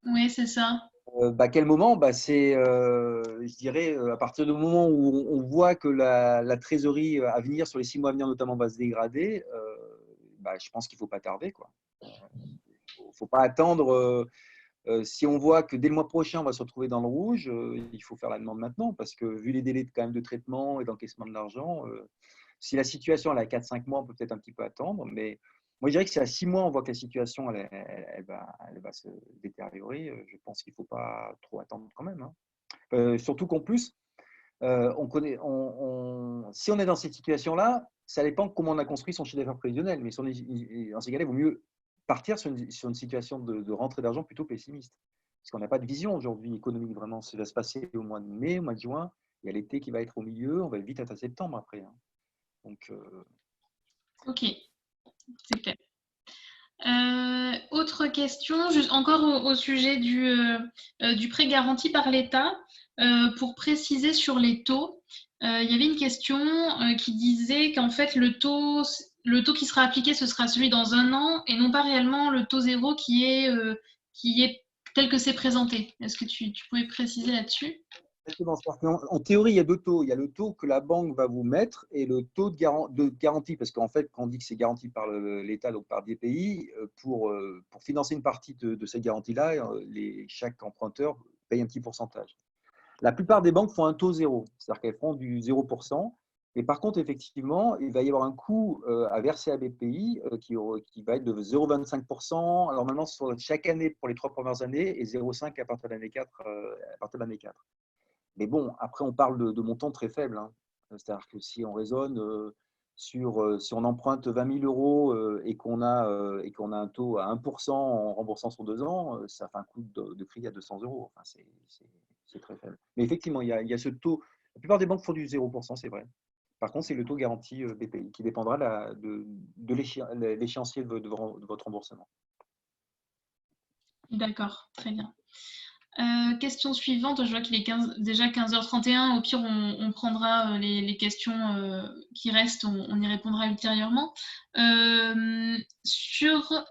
B: Oui, c'est ça.
C: À quel moment? C'est, je dirais, à partir du moment où on voit que la trésorerie à venir, sur les 6 mois à venir notamment, va se dégrader, je pense qu'il ne faut pas tarder. Il ne faut pas attendre. Si on voit que dès le mois prochain, on va se retrouver dans le rouge, il faut faire la demande maintenant, parce que vu les délais quand même de traitement et d'encaissement de l'argent, si la situation elle est à 4-5 mois, on peut peut-être un petit peu attendre, mais moi je dirais que si à 6 mois, on voit que la situation elle va se détériorer, je pense qu'il ne faut pas trop attendre quand même. Hein. Surtout qu'en plus, si on est dans cette situation-là, ça dépend comment on a construit son chiffre d'affaires prévisionnel, mais dans ces cas-là, il vaut mieux partir sur une situation de rentrée d'argent plutôt pessimiste. parce qu'on n'a pas de vision aujourd'hui économique vraiment. Ça va se passer au mois de mai, au mois de juin. Il y a l'été qui va être au milieu. On va vite être à septembre après. Hein. Donc,
B: Ok, c'est clair. Autre question, juste encore au sujet du prêt garanti par l'État. Pour préciser sur les taux, il y avait une question qui disait qu'en fait le taux qui sera appliqué, ce sera celui dans un an et non pas réellement le taux zéro qui est tel que c'est présenté. Est-ce que tu pouvais préciser là-dessus?
C: en théorie, il y a deux taux. Il y a le taux que la banque va vous mettre et le taux de garantie. Parce qu'en fait, quand on dit que c'est garanti par l'État, donc par des pays, pour financer une partie de cette garantie-là, chaque emprunteur paye un petit pourcentage. La plupart des banques font un taux zéro, c'est-à-dire qu'elles font du 0%. Mais par contre, effectivement, il va y avoir un coût à verser à BPI qui va être de 0,25%. Alors normalement, sur chaque année pour les 3 premières années et 0,5 à partir de l'année 4. Mais bon, après, on parle de montants très faibles. Hein. C'est-à-dire que si on raisonne si on emprunte 20 000 euros et qu'on a un taux à 1% en remboursant sur 2 ans, ça fait un coût de crédit à 200 euros. Enfin, c'est très faible. Mais effectivement, il y a ce taux. La plupart des banques font du 0%, c'est vrai. Par contre, c'est le taux garanti BPI qui dépendra de l'échéancier de votre remboursement.
B: D'accord, très bien. Question suivante, je vois qu'il est déjà 15h31. Au pire, on prendra les questions qui restent, on y répondra ultérieurement.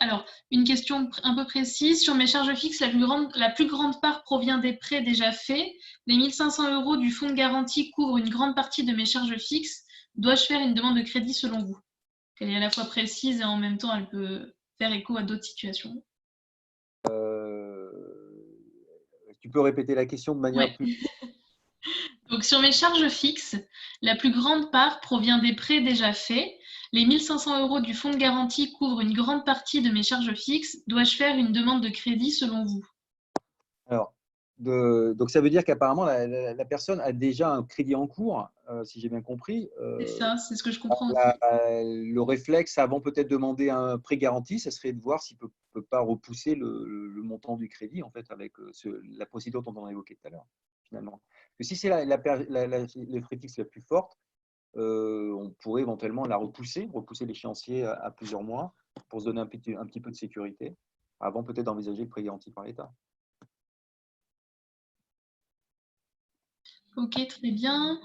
B: Alors, une question un peu précise. Sur mes charges fixes, la plus grande part provient des prêts déjà faits. Les 1 500 € du fonds de garantie couvrent une grande partie de mes charges fixes. Dois-je faire une demande de crédit selon vous? Elle est à la fois précise et en même temps, elle peut faire écho à d'autres situations.
C: Tu peux répéter la question de manière plus…
B: Donc, sur mes charges fixes, la plus grande part provient des prêts déjà faits. Les 1 500 € du fonds de garantie couvrent une grande partie de mes charges fixes. Dois-je faire une demande de crédit selon vous?
C: Alors, donc ça veut dire qu'apparemment, la personne a déjà un crédit en cours, si j'ai bien compris.
B: C'est ça, c'est ce que je comprends aussi.
C: Le réflexe, avant peut-être demander un prêt garanti, ça serait de voir s'il ne peut pas repousser le montant du crédit, en fait, avec la procédure dont on a évoqué tout à l'heure, finalement. Parce que si c'est les frais fixes la plus forte, on pourrait éventuellement la repousser l'échéancier à plusieurs mois pour se donner un petit peu de sécurité, avant peut-être d'envisager le prêt garanti par l'État.
B: Ok, très bien.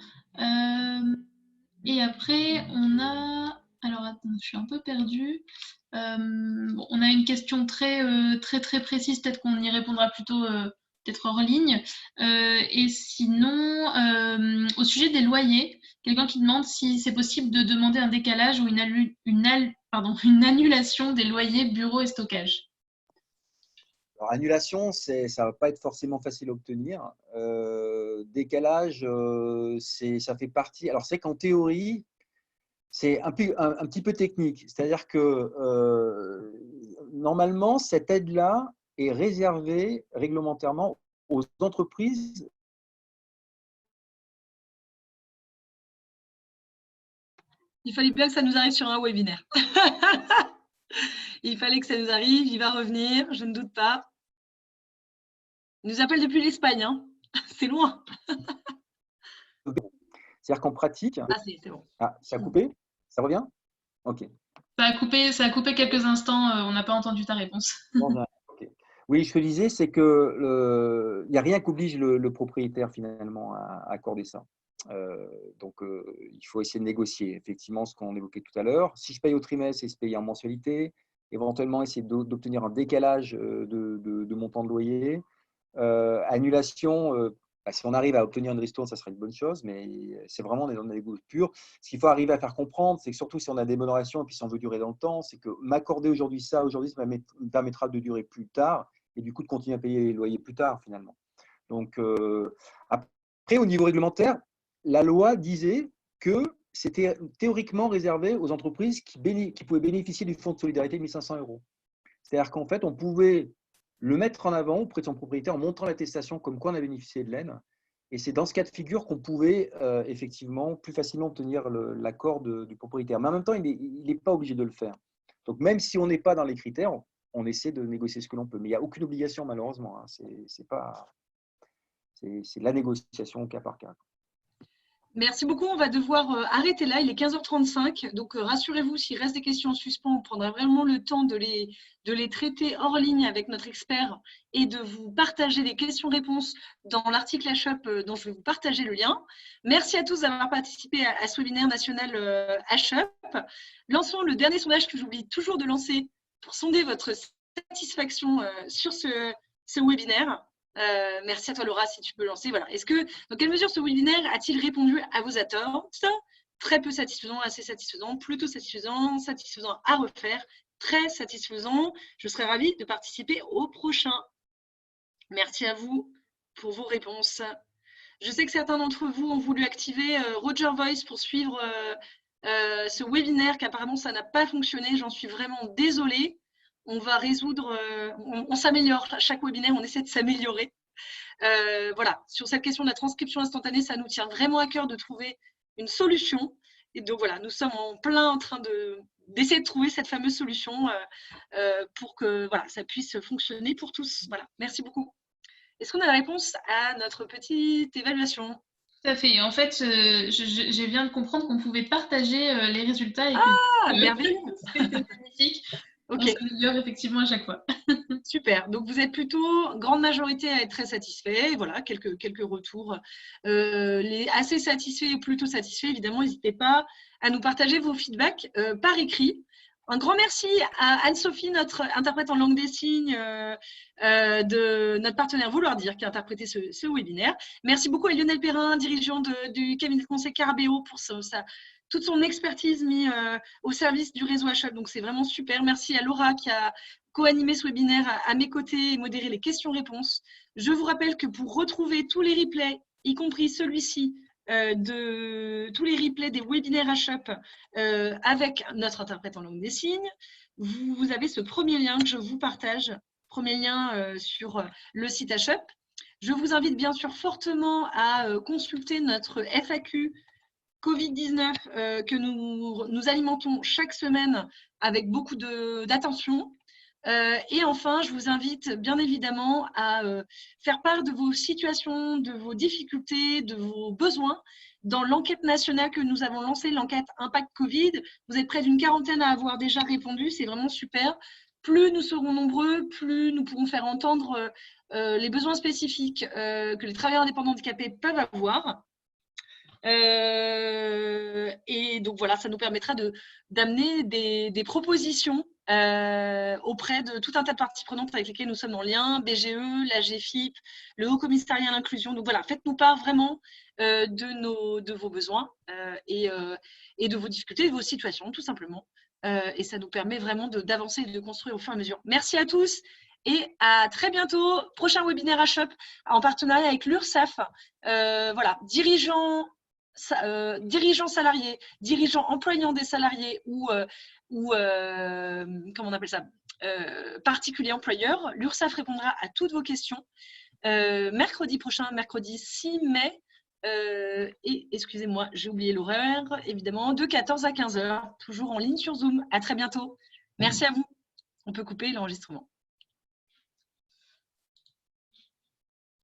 B: Et après, on a… Alors, attends, je suis un peu perdue. On a une question très précise. Peut-être qu'on y répondra plutôt peut-être hors ligne. Et sinon, au sujet des loyers, quelqu'un qui demande si c'est possible de demander un décalage ou une annulation des loyers, bureaux et stockage.
C: Alors, annulation, ça ne va pas être forcément facile à obtenir. Décalage, ça fait partie. Alors, c'est qu'en théorie, c'est un petit peu technique. C'est-à-dire que normalement, cette aide-là est réservée réglementairement aux entreprises.
A: Il fallait bien que ça nous arrive sur un webinaire. Il fallait que ça nous arrive, il va revenir, je ne doute pas. Il nous appelle depuis l'Espagne, hein. C'est loin.
C: C'est-à-dire qu'en pratique…
A: Ah, c'est bon.
C: Ah, ça a coupé? Ça revient? Ok.
B: Ça a coupé quelques instants, on n'a pas entendu ta réponse.
C: Okay. Oui, je te disais, c'est que il n'y a rien qui oblige le propriétaire finalement à accorder ça. Donc, il faut essayer de négocier. Effectivement, ce qu'on évoquait tout à l'heure, si je paye au trimestre et se payer en mensualité, éventuellement essayer d'obtenir un décalage de montant de loyer. Annulation, si on arrive à obtenir une ristourne, ça serait une bonne chose, mais c'est vraiment dans la négo pure. Ce qu'il faut arriver à faire comprendre, c'est que surtout si on a des modérations et puis si on veut durer dans le temps, c'est que m'accorder aujourd'hui, ça me permettra de durer plus tard et du coup de continuer à payer les loyers plus tard finalement. Donc, après, au niveau réglementaire, la loi disait que c'était théoriquement réservé aux entreprises qui pouvaient bénéficier du fonds de solidarité de 1 500 €. C'est-à-dire qu'en fait, on pouvait le mettre en avant auprès de son propriétaire en montrant l'attestation comme quoi on a bénéficié de l'aide. Et c'est dans ce cas de figure qu'on pouvait effectivement plus facilement obtenir l'accord du propriétaire. Mais en même temps, il n'est pas obligé de le faire. Donc, même si on n'est pas dans les critères, on essaie de négocier ce que l'on peut. Mais il n'y a aucune obligation, malheureusement. Hein. C'est de la négociation au cas par cas.
A: Merci beaucoup. On va devoir arrêter là. Il est 15h35. Donc, rassurez-vous, s'il reste des questions en suspens, on prendra vraiment le temps de les traiter hors ligne avec notre expert et de vous partager les questions-réponses dans l'article HUP dont je vais vous partager le lien. Merci à tous d'avoir participé à ce webinaire national HUP. Lançons le dernier sondage que j'oublie toujours de lancer pour sonder votre satisfaction sur ce webinaire. Merci à toi Laura, si tu peux lancer. Voilà. Dans quelle mesure ce webinaire a-t-il répondu à vos attentes? Très peu satisfaisant, assez satisfaisant, plutôt satisfaisant, satisfaisant à refaire, très satisfaisant. Je serais ravie de participer au prochain. Merci à vous pour vos réponses. Je sais que certains d'entre vous ont voulu activer Roger Voice pour suivre ce webinaire, qu'apparemment ça n'a pas fonctionné. J'en suis vraiment désolée. On va résoudre, on s'améliore. Chaque webinaire, on essaie de s'améliorer. Voilà, sur cette question de la transcription instantanée, ça nous tient vraiment à cœur de trouver une solution. Et donc voilà, nous sommes en plein en train d'essayer de trouver cette fameuse solution pour que voilà, ça puisse fonctionner pour tous. Voilà, merci beaucoup. Est-ce qu'on a la réponse à notre petite évaluation?
B: Tout à fait. En fait, je viens de comprendre qu'on pouvait partager les résultats. Et
A: merveilleux.
B: C'était magnifique. Okay. On s'améliore effectivement à chaque fois.
A: Super. Donc, vous êtes plutôt grande majorité à être très satisfait. Voilà, quelques retours. Les assez satisfaits et plutôt satisfaits, évidemment, n'hésitez pas à nous partager vos feedbacks par écrit. Un grand merci à Anne-Sophie, notre interprète en langue des signes de notre partenaire Vouloir Dire, qui a interprété ce webinaire. Merci beaucoup à Lionel Perrin, dirigeant du cabinet de conseil Carabeo, pour toute son expertise mise au service du réseau HUP. Donc, c'est vraiment super. Merci à Laura qui a co-animé ce webinaire à mes côtés et modéré les questions-réponses. Je vous rappelle que pour retrouver tous les replays, y compris celui-ci, de tous les replays des webinaires HUP avec notre interprète en langue des signes, vous avez ce premier lien que je vous partage, premier lien sur le site HUP. Je vous invite bien sûr fortement à consulter notre FAQ Covid-19 que nous alimentons chaque semaine avec beaucoup d'attention. Et enfin, je vous invite bien évidemment à faire part de vos situations, de vos difficultés, de vos besoins dans l'enquête nationale que nous avons lancée, l'enquête Impact Covid. Vous êtes près d'une quarantaine à avoir déjà répondu, c'est vraiment super. Plus nous serons nombreux, plus nous pourrons faire entendre les besoins spécifiques que les travailleurs indépendants handicapés peuvent avoir. Et donc voilà, ça nous permettra d'amener des propositions auprès de tout un tas de parties prenantes avec lesquelles nous sommes en lien, BGE, la GFIP, le Haut Commissariat à l'inclusion. Donc voilà, faites-nous part vraiment de vos besoins et de vos difficultés, de vos situations, tout simplement. Et ça nous permet vraiment d'avancer et de construire au fur et à mesure. Merci à tous et à très bientôt. Prochain webinaire HUP en partenariat avec l'URSSAF. Voilà, dirigeants salariés, dirigeants employant des salariés ou comment on appelle ça, particuliers employeurs. L'URSSAF répondra à toutes vos questions mercredi prochain, mercredi 6 mai. Et excusez-moi, j'ai oublié l'horaire, évidemment, de 14 à 15h, toujours en ligne sur Zoom. À très bientôt. Merci à vous. On peut couper l'enregistrement.